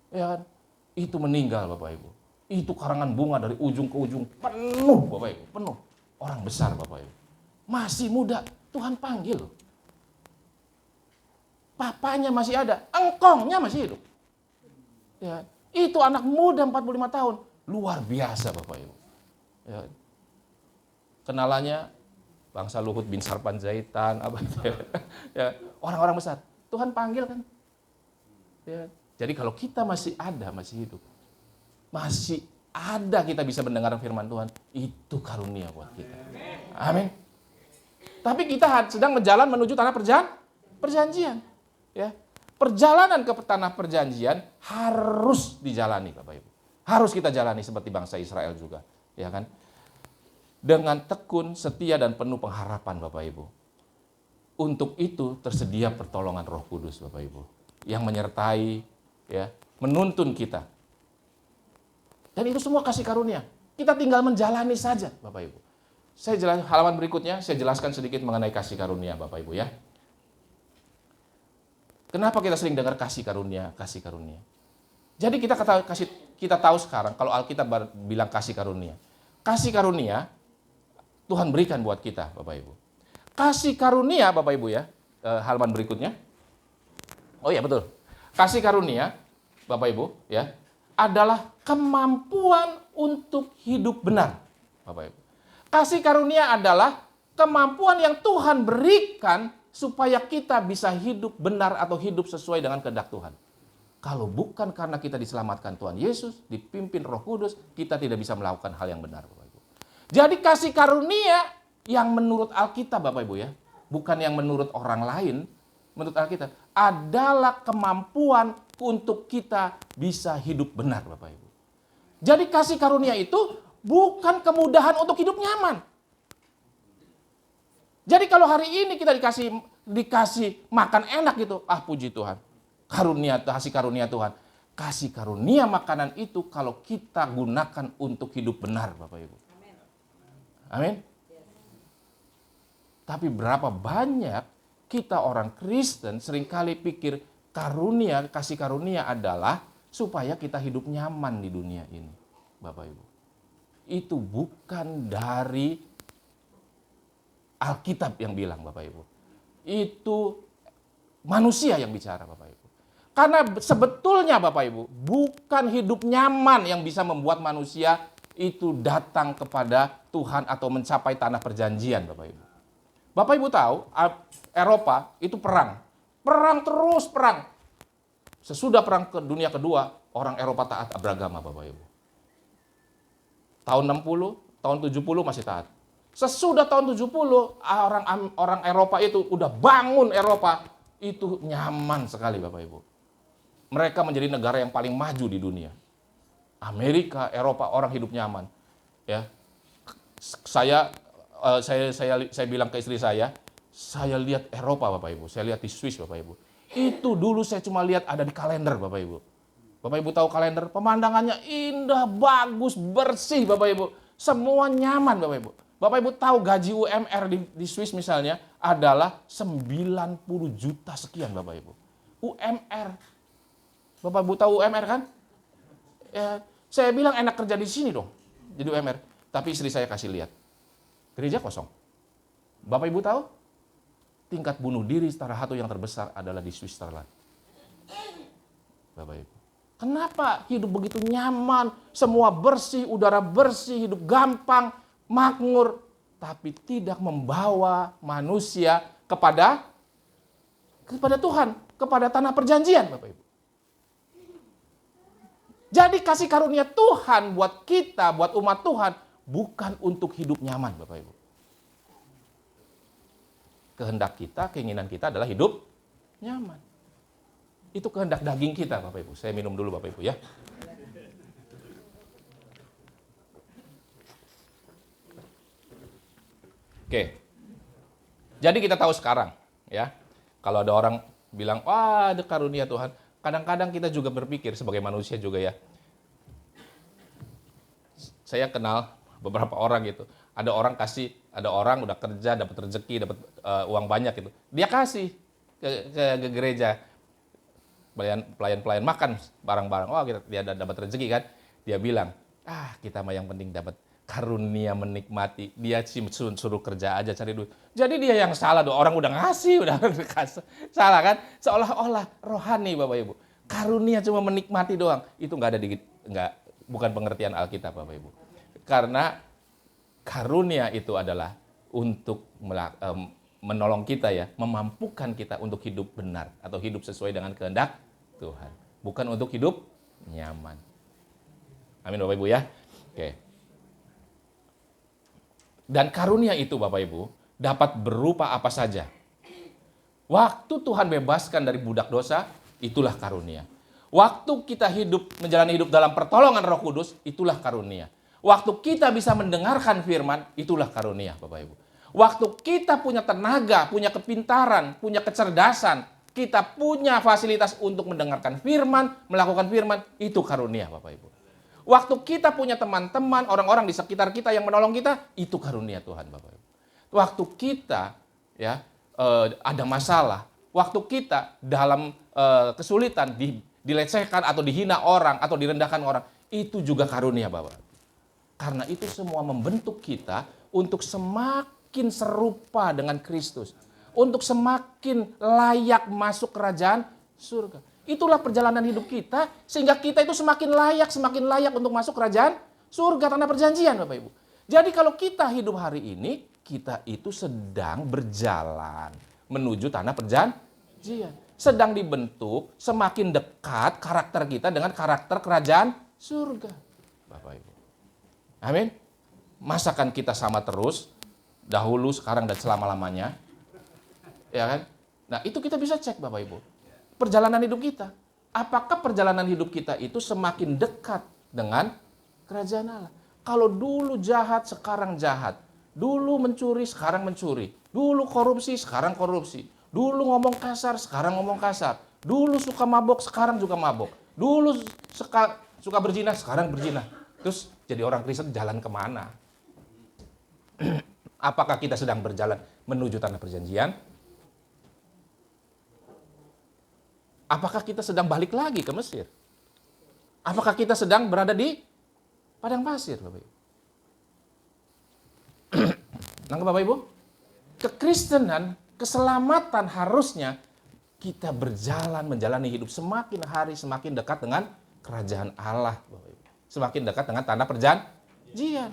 Ya kan? Itu meninggal, Bapak Ibu. Itu karangan bunga dari ujung ke ujung, penuh, Bapak Ibu, penuh. Orang besar, Bapak Ibu. Masih muda, Tuhan panggil. Papanya masih ada, engkongnya masih hidup. Ya, itu anak muda 45 tahun, luar biasa, Bapak Ibu. Ya, kenalannya bangsa Luhut bin Sarpanjaitan, apa itu ya. Ya, orang-orang besar. Tuhan panggil kan. Ya, jadi kalau kita masih ada, masih hidup, masih ada kita bisa mendengar firman Tuhan, itu karunia buat kita. Amin. Tapi kita sedang berjalan menuju tanah perjanjian. Ya. Perjalanan ke tanah perjanjian harus dijalani, Bapak Ibu. Harus kita jalani seperti bangsa Israel juga, ya kan? Dengan tekun, setia dan penuh pengharapan, Bapak Ibu. Untuk itu tersedia pertolongan Roh Kudus, Bapak Ibu, yang menyertai, ya, menuntun kita. Dan itu semua kasih karunia. Kita tinggal menjalani saja, Bapak Ibu. Saya jelaskan halaman berikutnya, saya jelaskan sedikit mengenai kasih karunia, Bapak Ibu ya. Kenapa kita sering dengar kasih karunia, kasih karunia? Jadi kita tahu sekarang kalau Alkitab bilang kasih karunia. Kasih karunia Tuhan berikan buat kita, Bapak Ibu. Kasih karunia, Bapak Ibu ya, halaman berikutnya. Oh iya betul. Kasih karunia, Bapak Ibu ya, adalah kemampuan untuk hidup benar, Bapak Ibu. Kasih karunia adalah kemampuan yang Tuhan berikan supaya kita bisa hidup benar atau hidup sesuai dengan kehendak Tuhan. Kalau bukan karena kita diselamatkan Tuhan Yesus, dipimpin Roh Kudus, kita tidak bisa melakukan hal yang benar, Bapak Ibu. Jadi kasih karunia yang menurut Alkitab, Bapak Ibu ya, bukan yang menurut orang lain, menurut Alkitab, adalah kemampuan untuk kita bisa hidup benar, Bapak Ibu. Jadi kasih karunia itu bukan kemudahan untuk hidup nyaman. Jadi kalau hari ini kita dikasih makan enak gitu, puji Tuhan. Kasih karunia Tuhan. kasih karunia makanan itu kalau kita gunakan untuk hidup benar, Bapak Ibu. Amin. Tapi berapa banyak kita orang Kristen seringkali pikir karunia, kasih karunia adalah supaya kita hidup nyaman di dunia ini, Bapak Ibu. Itu bukan dari Alkitab yang bilang, Bapak Ibu. Itu manusia yang bicara, Bapak Ibu. Karena sebetulnya, Bapak Ibu, bukan hidup nyaman yang bisa membuat manusia itu datang kepada Tuhan atau mencapai tanah perjanjian, Bapak Ibu. Bapak Ibu tahu, Eropa itu perang. Perang terus, perang. Sesudah perang ke dunia kedua, orang Eropa taat beragama, Bapak Ibu. Tahun 60, tahun 70 masih taat. Sesudah tahun 70, orang Eropa itu udah bangun Eropa, itu nyaman sekali, Bapak Ibu. Mereka menjadi negara yang paling maju di dunia. Amerika, Eropa, orang hidup nyaman. Ya, saya bilang ke istri saya lihat Eropa, Bapak Ibu, saya lihat di Swiss, Bapak Ibu. Itu dulu saya cuma lihat ada di kalender, Bapak Ibu. Bapak Ibu tahu kalender, pemandangannya indah, bagus, bersih, Bapak Ibu. Semua nyaman, Bapak Ibu. Bapak Ibu tahu gaji UMR di Swiss misalnya adalah 90 juta sekian, Bapak Ibu. UMR. Bapak Ibu tahu UMR kan? Ya, saya bilang enak kerja di sini dong, jadi UMR. Tapi istri saya kasih lihat, gereja kosong. Bapak Ibu tahu, tingkat bunuh diri salah satu yang terbesar adalah di Switzerland. Bapak Ibu. Kenapa hidup begitu nyaman, semua bersih, udara bersih, hidup gampang, makmur, tapi tidak membawa manusia kepada Tuhan, kepada tanah perjanjian, Bapak Ibu. Jadi kasih karunia Tuhan buat kita, buat umat Tuhan, bukan untuk hidup nyaman, Bapak Ibu. Kehendak kita, keinginan kita adalah hidup nyaman. Itu kehendak daging kita, Bapak Ibu. Saya minum dulu, Bapak Ibu, ya. Oke. Jadi kita tahu sekarang, ya. Kalau ada orang bilang, wah, ada karunia Tuhan. Kadang-kadang kita juga berpikir sebagai manusia juga, ya. Saya kenal beberapa orang gitu. Ada orang udah kerja, dapat rezeki, dapat uang banyak gitu. Dia kasih ke gereja. Pelayan makan barang-barang. Oh, dia dapat rezeki kan. Dia bilang, kita mah yang penting dapat karunia menikmati. Dia suruh kerja aja cari duit. Jadi dia yang salah, orang udah ngasih, udah kasih. Salah kan? Seolah-olah rohani, Bapak Ibu. Karunia cuma menikmati doang. Itu bukan pengertian Alkitab, Bapak Ibu. Karena karunia itu adalah untuk menolong kita, ya, memampukan kita untuk hidup benar atau hidup sesuai dengan kehendak Tuhan, bukan untuk hidup nyaman. Amin, Bapak Ibu, ya. Oke. Dan karunia itu, Bapak Ibu, dapat berupa apa saja. Waktu Tuhan bebaskan dari budak dosa, itulah karunia. Waktu kita menjalani hidup dalam pertolongan Roh Kudus, itulah karunia. Waktu kita bisa mendengarkan firman, itulah karunia, Bapak Ibu. Waktu kita punya tenaga, punya kepintaran, punya kecerdasan, kita punya fasilitas untuk mendengarkan firman, melakukan firman, itu karunia, Bapak Ibu. Waktu kita punya teman-teman, orang-orang di sekitar kita yang menolong kita, itu karunia Tuhan, Bapak Ibu. Waktu kita ada masalah, waktu kita dalam kesulitan, dilecehkan atau dihina orang, atau direndahkan orang, itu juga karunia, Bapak. Karena itu semua membentuk kita untuk semakin serupa dengan Kristus. Untuk semakin layak masuk kerajaan surga. Itulah perjalanan hidup kita, sehingga kita itu semakin layak untuk masuk kerajaan surga, tanah perjanjian, Bapak Ibu. Jadi kalau kita hidup hari ini, kita itu sedang berjalan menuju tanah perjanjian. Sedang dibentuk semakin dekat karakter kita dengan karakter kerajaan surga, Bapak Ibu. Amin. Masakan kita sama terus, dahulu, sekarang, dan selama-lamanya. Ya kan? Nah, itu kita bisa cek, Bapak Ibu. Perjalanan hidup kita. Apakah perjalanan hidup kita itu semakin dekat dengan kerajaan Allah? Kalau dulu jahat, sekarang jahat. Dulu mencuri, sekarang mencuri. Dulu korupsi, sekarang korupsi. Dulu ngomong kasar, sekarang ngomong kasar. Dulu suka mabok, sekarang juga mabok. Dulu suka berzina, sekarang berzina. Terus jadi orang Kristen jalan kemana? Apakah kita sedang berjalan menuju tanah perjanjian? Apakah kita sedang balik lagi ke Mesir? Apakah kita sedang berada di padang pasir, Bapak Ibu? Nangkep Bapak Ibu? Kekristenan, keselamatan harusnya kita berjalan menjalani hidup semakin hari semakin dekat dengan kerajaan Allah, Bapak Ibu. Semakin dekat dengan tanah perjanjian.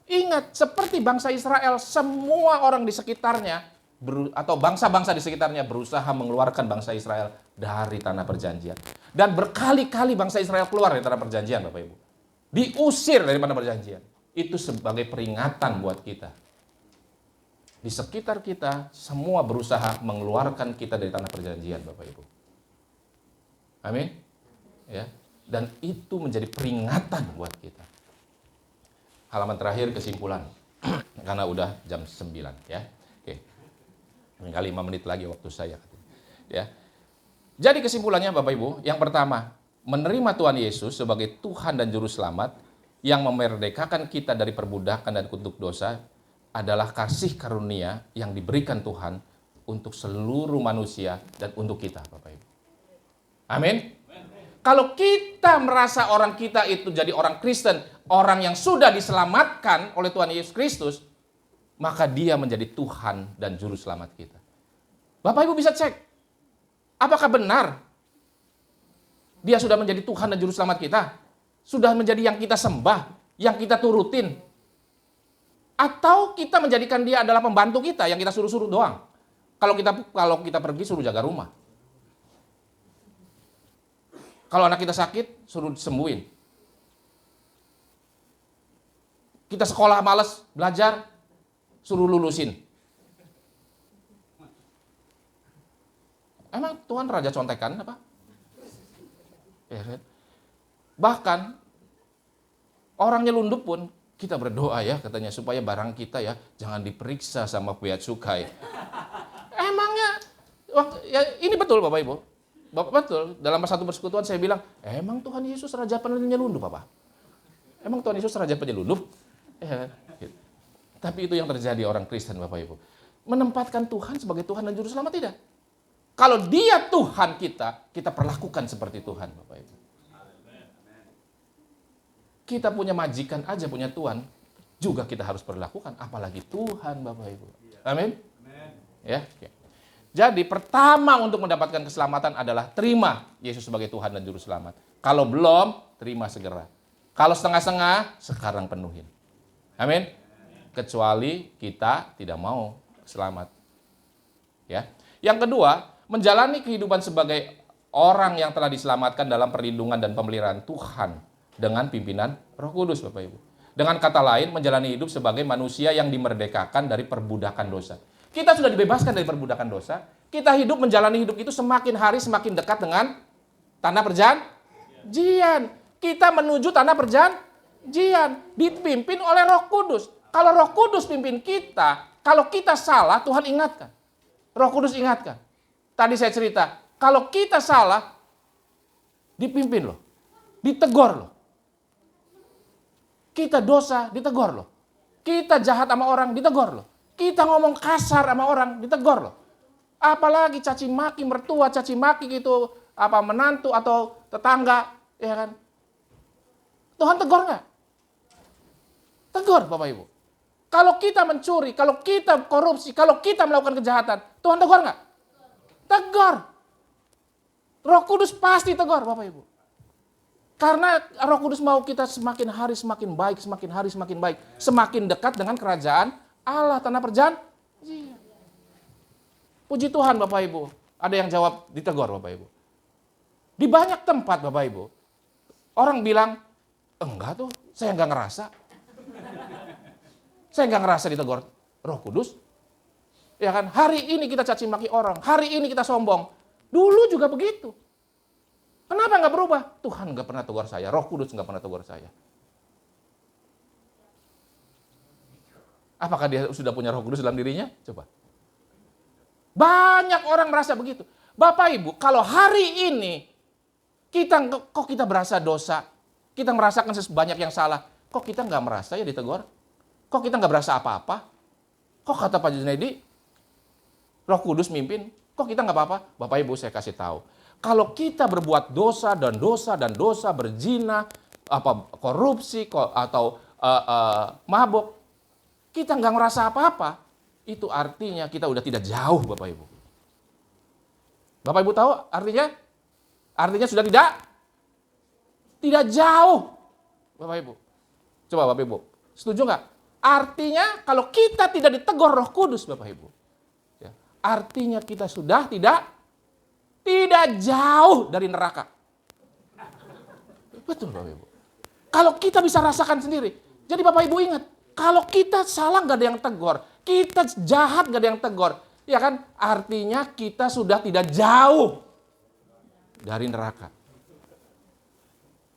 Ingat, seperti bangsa Israel, semua orang di sekitarnya atau bangsa-bangsa di sekitarnya berusaha mengeluarkan bangsa Israel dari tanah perjanjian. Dan berkali-kali bangsa Israel keluar dari tanah perjanjian, Bapak Ibu. Diusir dari tanah perjanjian. Itu sebagai peringatan buat kita. Di sekitar kita, semua berusaha mengeluarkan kita dari tanah perjanjian, Bapak Ibu. Amin. Ya. Dan itu menjadi peringatan buat kita. Halaman terakhir kesimpulan. Karena udah jam 9 ya. Oke. Tinggal 5 menit lagi waktu saya. Ya. Jadi kesimpulannya Bapak Ibu, yang pertama, menerima Tuhan Yesus sebagai Tuhan dan Juru Selamat yang memerdekakan kita dari perbudakan dan kutuk dosa adalah kasih karunia yang diberikan Tuhan untuk seluruh manusia dan untuk kita, Bapak Ibu. Amin. Kalau kita merasa orang kita itu jadi orang Kristen, orang yang sudah diselamatkan oleh Tuhan Yesus Kristus, maka dia menjadi Tuhan dan Juru Selamat kita. Bapak Ibu bisa cek, apakah benar dia sudah menjadi Tuhan dan Juru Selamat kita? Sudah menjadi yang kita sembah, yang kita turutin? Atau kita menjadikan dia adalah pembantu kita, yang kita suruh-suruh doang? Kalau kita pergi suruh jaga rumah. Kalau anak kita sakit, suruh sembuhin. Kita sekolah malas, belajar, suruh lulusin. Emang Tuhan raja contekan apa? Ya, kan? Bahkan, orang nyelundup pun, kita berdoa ya katanya, supaya barang kita ya, jangan diperiksa sama bea cukai. Emangnya, ya, ini betul Bapak Ibu. Betul, dalam satu persekutuan saya bilang, emang Tuhan Yesus raja penyelundup apa? Emang Tuhan Yesus raja penyelundup? Ya, gitu. Tapi itu yang terjadi orang Kristen Bapak Ibu. Menempatkan Tuhan sebagai Tuhan dan Juru Selamat tidak. Kalau dia Tuhan kita perlakukan seperti Tuhan Bapak Ibu. Kita punya majikan aja punya Tuhan, juga kita harus perlakukan, apalagi Tuhan Bapak Ibu. Amin? Ya. Jadi pertama untuk mendapatkan keselamatan adalah terima Yesus sebagai Tuhan dan Juru Selamat. Kalau belum, terima segera. Kalau setengah-setengah, sekarang penuhin. Amin. Kecuali kita tidak mau selamat. Ya. Yang kedua, menjalani kehidupan sebagai orang yang telah diselamatkan dalam perlindungan dan pemeliharaan Tuhan dengan pimpinan Roh Kudus, Bapak Ibu. Dengan kata lain, menjalani hidup sebagai manusia yang dimerdekakan dari perbudakan dosa. Kita sudah dibebaskan dari perbudakan dosa. Kita hidup menjalani hidup itu semakin hari semakin dekat dengan tanah perjanjian. Kita menuju tanah perjanjian. Dipimpin oleh Roh Kudus. Kalau Roh Kudus pimpin kita, kalau kita salah, Tuhan ingatkan. Roh Kudus ingatkan. Tadi saya cerita, kalau kita salah, dipimpin loh. Ditegur loh. Kita dosa, ditegur loh. Kita jahat sama orang, ditegur loh. Kita ngomong kasar sama orang, ditegur loh. Apalagi caci maki mertua, caci maki gitu, apa menantu atau tetangga, ya kan? Tuhan tegur nggak? Tegur Bapak Ibu. Kalau kita mencuri, kalau kita korupsi, kalau kita melakukan kejahatan, Tuhan tegur nggak? Tegur. Roh Kudus pasti tegur Bapak Ibu. Karena Roh Kudus mau kita semakin hari semakin baik, semakin hari semakin baik, semakin dekat dengan kerajaan Allah, tanah perjanjian. Puji Tuhan Bapak Ibu. Ada yang jawab ditegur Bapak Ibu. Di banyak tempat Bapak Ibu, orang bilang, enggak tuh, saya enggak ngerasa. Saya enggak ngerasa ditegur Roh Kudus. Ya kan, hari ini kita caci maki orang, hari ini kita sombong. Dulu juga begitu. Kenapa enggak berubah? Tuhan enggak pernah tegur saya, Roh Kudus enggak pernah tegur saya. Apakah dia sudah punya Roh Kudus dalam dirinya? Coba. Banyak orang merasa begitu. Bapak Ibu, kalau hari ini Kok kita berasa dosa? Kita merasakan sebanyak yang salah. Kok kita nggak merasa ya ditegur? Kok kita nggak berasa apa-apa? Kok kata Pak Junedi, Roh Kudus mimpin, kok kita nggak apa-apa? Bapak Ibu saya kasih tahu. Kalau kita berbuat dosa dan dosa, berzina, korupsi atau mabuk, kita nggak ngerasa apa-apa, itu artinya kita udah tidak jauh, Bapak Ibu. Bapak Ibu tahu artinya? Artinya sudah tidak jauh, Bapak Ibu. Coba Bapak Ibu, setuju nggak? Artinya kalau kita tidak ditegur Roh Kudus, Bapak Ibu, ya, artinya kita sudah tidak jauh dari neraka. Betul Bapak Ibu. Kalau kita bisa rasakan sendiri. Jadi Bapak Ibu ingat, kalau kita salah nggak ada yang tegur, kita jahat nggak ada yang tegur, ya kan? Artinya kita sudah tidak jauh dari neraka.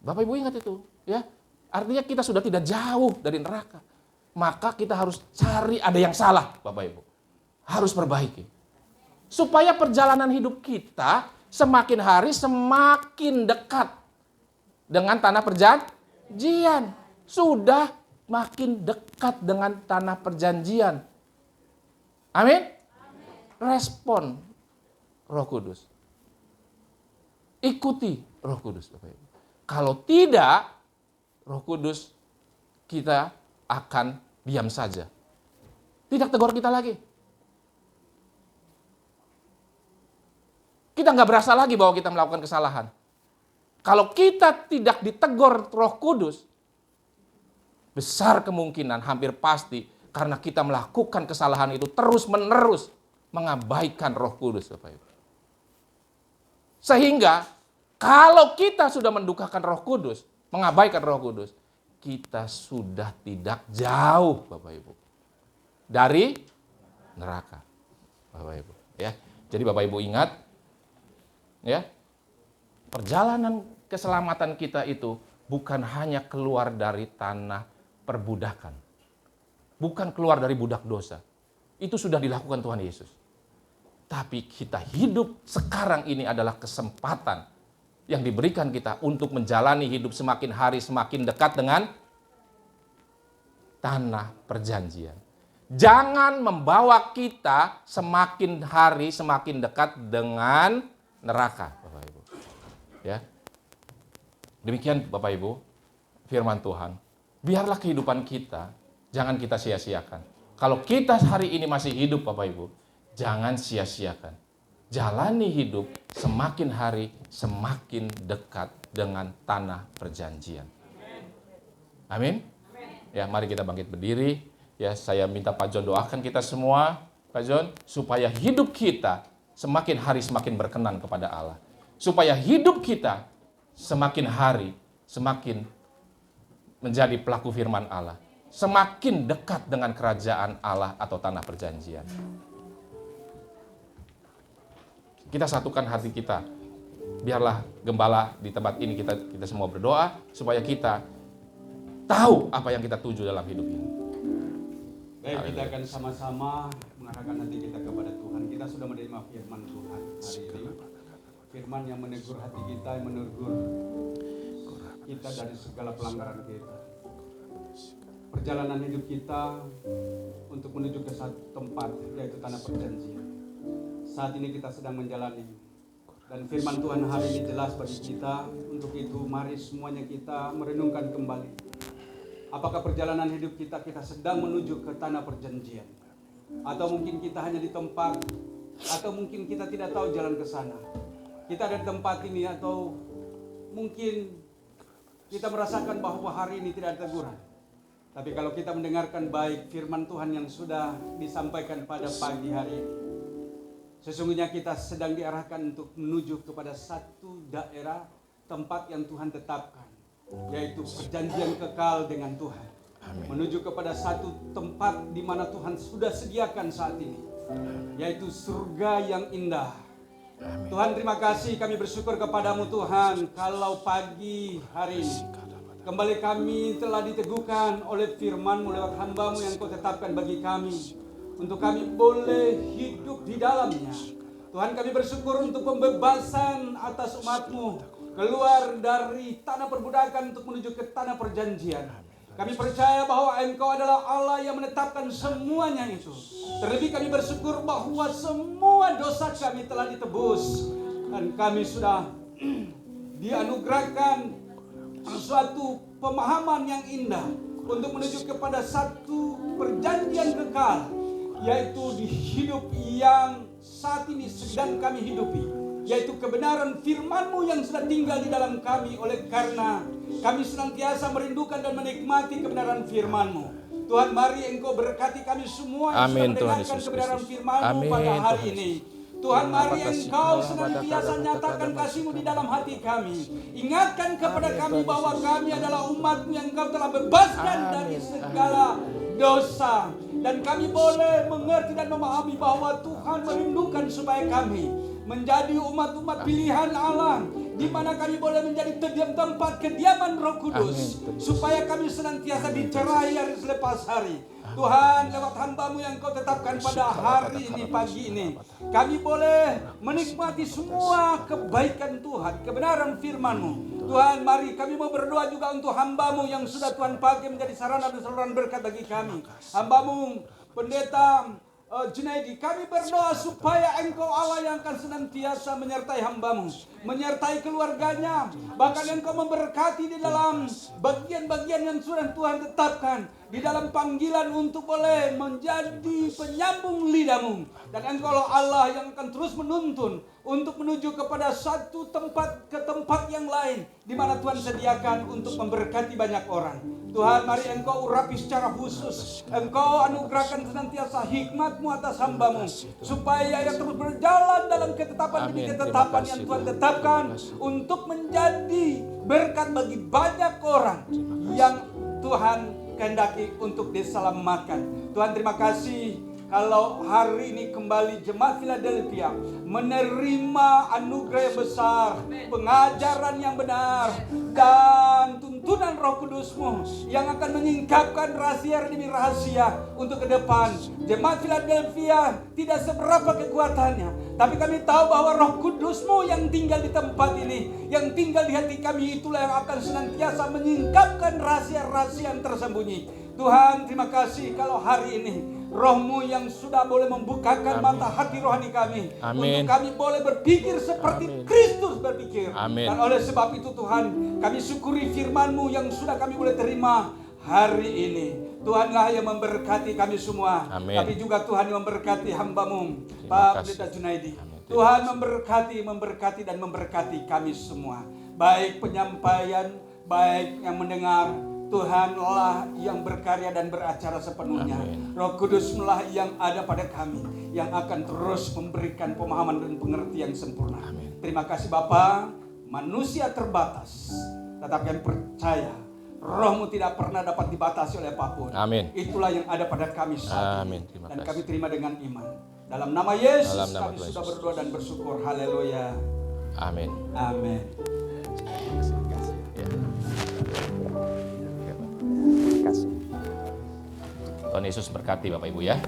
Bapak Ibu ingat itu, ya? Artinya kita sudah tidak jauh dari neraka. Maka kita harus cari ada yang salah, Bapak Ibu. Harus perbaiki. Supaya perjalanan hidup kita semakin hari semakin dekat dengan tanah perjanjian. Sudah makin dekat dengan tanah perjanjian. Amin? Respon Roh Kudus. Ikuti Roh Kudus, Bapak Ibu. Kalau tidak, Roh Kudus kita akan diam saja. Tidak tegur kita lagi. Kita nggak berasa lagi bahwa kita melakukan kesalahan. Kalau kita tidak ditegur Roh Kudus, besar kemungkinan, hampir pasti, karena kita melakukan kesalahan itu terus-menerus mengabaikan Roh Kudus, Bapak Ibu. Sehingga kalau kita sudah mendukakan Roh Kudus, mengabaikan Roh Kudus, kita sudah tidak jauh, Bapak Ibu, dari neraka, Bapak Ibu. Ya, jadi Bapak Ibu ingat, ya, perjalanan keselamatan kita itu bukan hanya keluar dari tanah perbudakan, bukan keluar dari budak dosa. Itu sudah dilakukan Tuhan Yesus. Tapi kita hidup sekarang ini adalah kesempatan yang diberikan kita untuk menjalani hidup semakin hari semakin dekat dengan tanah perjanjian. Jangan membawa kita semakin hari semakin dekat dengan neraka, Bapak Ibu. Ya. Demikian Bapak Ibu, firman Tuhan. Biarlah kehidupan kita jangan kita sia-siakan. Kalau kita hari ini masih hidup, Bapak Ibu, jangan sia-siakan. Jalani hidup semakin hari semakin dekat dengan tanah perjanjian. Amin. Ya, mari kita bangkit berdiri. Ya, saya minta Pak John doakan kita semua, Pak John, supaya hidup kita semakin hari semakin berkenan kepada Allah. Supaya hidup kita semakin hari semakin menjadi pelaku firman Allah. Semakin dekat dengan kerajaan Allah atau tanah perjanjian. Kita satukan hati kita. Biarlah gembala di tempat ini kita semua berdoa supaya kita tahu apa yang kita tuju dalam hidup ini. Baik, kita akan sama-sama mengarahkan hati kita kepada Tuhan. Kita sudah menerima firman Tuhan hari ini. Firman yang menegur hati kita, yang menegur kita dari segala pelanggaran kita. Perjalanan hidup kita untuk menuju ke satu tempat, yaitu tanah perjanjian. Saat ini kita sedang menjalani. Dan firman Tuhan hari ini jelas bagi kita. Untuk itu mari semuanya kita merenungkan kembali. Apakah perjalanan hidup kita sedang menuju ke tanah perjanjian? Atau mungkin kita hanya di tempat, atau mungkin kita tidak tahu jalan ke sana. Kita ada di tempat ini, atau mungkin kita merasakan bahwa hari ini tidak ada teguran. Tapi kalau kita mendengarkan baik firman Tuhan yang sudah disampaikan pada pagi hari ini, sesungguhnya kita sedang diarahkan untuk menuju kepada satu daerah tempat yang Tuhan tetapkan, yaitu perjanjian kekal dengan Tuhan. Amin. Menuju kepada satu tempat di mana Tuhan sudah sediakan saat ini, yaitu surga yang indah. Amin. Tuhan, terima kasih, kami bersyukur kepadamu Tuhan, kalau pagi hari ini kembali kami telah diteguhkan oleh firman-Mu lewat hamba-Mu yang Kau tetapkan bagi kami, untuk kami boleh hidup di dalamnya. Tuhan, kami bersyukur untuk pembebasan atas umat-Mu keluar dari tanah perbudakan untuk menuju ke tanah perjanjian. Kami percaya bahwa Engkau adalah Allah yang menetapkan semuanya itu. Terlebih kami bersyukur bahwa semua dosa kami telah ditebus. Dan kami sudah dianugerahkan suatu pemahaman yang indah untuk menuju kepada satu perjanjian kekal, yaitu di hidup yang saat ini sedang kami hidupi, yaitu kebenaran firman-Mu yang sudah tinggal di dalam kami. Oleh karena kami senantiasa merindukan dan menikmati kebenaran firman-Mu, Tuhan, mari Engkau berkati kami semua yang sudah mendengarkan kebenaran firman-Mu pada hari ini. Tuhan, mari Engkau senantiasa nyatakan kasih-Mu di dalam hati kami. Ingatkan kepada kami bahwa kami adalah umat-Mu yang Engkau telah bebaskan dari segala dosa. Dan kami boleh mengerti dan memahami bahwa Tuhan merindukan supaya kami menjadi umat-umat pilihan Allah, di mana kami boleh menjadi tempat kediaman Roh Kudus. Supaya kami senantiasa dicerai hari selepas hari. Tuhan, lewat hamba-Mu yang Kau tetapkan pada hari ini, pagi ini, kami boleh menikmati semua kebaikan Tuhan, kebenaran firman-Mu. Tuhan, mari kami mau berdoa juga untuk hamba-Mu yang sudah Tuhan pakai menjadi sarana dan saluran berkat bagi kami. Hamba-Mu, Pendeta Junaidi, kami berdoa supaya Engkau Allah yang akan senantiasa menyertai hamba-Mu, menyertai keluarganya, bahkan Engkau memberkati di dalam bagian-bagian yang sudah Tuhan tetapkan, di dalam panggilan untuk boleh menjadi penyambung lidah-Mu. Dan Engkau Allah yang akan terus menuntun untuk menuju kepada satu tempat ke tempat yang lain, di mana Tuhan sediakan untuk memberkati banyak orang. Tuhan, mari Engkau urapi secara khusus. Engkau anugerahkan senantiasa hikmat-Mu atas hamba-Mu, supaya ia terus berjalan dalam ketetapan demi ketetapan yang Tuhan tetapkan, untuk menjadi berkat bagi banyak orang yang Tuhan kehendaki untuk diselamatkan. Tuhan, terima kasih kalau hari ini kembali Jemaat Philadelphia menerima anugerah yang besar, pengajaran yang benar, dan tuntunan Roh Kudus-Mu yang akan menyingkapkan rahasia demi rahasia untuk ke depan. Jemaat Philadelphia tidak seberapa kekuatannya, tapi kami tahu bahwa Roh Kudus-Mu yang tinggal di tempat ini, yang tinggal di hati kami, itulah yang akan senantiasa menyingkapkan rahasia-rahasia yang tersembunyi. Tuhan, terima kasih kalau hari ini Roh-Mu yang sudah boleh membukakan mata hati rohani kami. Untuk kami boleh berpikir seperti Kristus berpikir. Dan oleh sebab itu Tuhan, kami syukuri firman-Mu yang sudah kami boleh terima hari ini. Tuhanlah yang memberkati kami semua. Tapi juga Tuhan yang memberkati hamba-Mu, Pak Pendeta Junaidi. Tuhan memberkati dan memberkati kami semua. Baik penyampaian, baik yang mendengar, Tuhanlah yang berkarya dan beracara sepenuhnya. Roh Kudus-Lah yang ada pada kami, yang akan terus memberikan pemahaman dan pengertian sempurna. Terima kasih Bapa. Manusia terbatas, tetapi yang percaya Roh-Mu tidak pernah dapat dibatasi oleh apapun. Itulah yang ada pada kami saat ini. Dan kami terima dengan iman. Dalam nama Yesus kami sudah berdoa dan bersyukur. Haleluya. Amin. Amin. Tuhan Yesus berkati Bapak Ibu ya.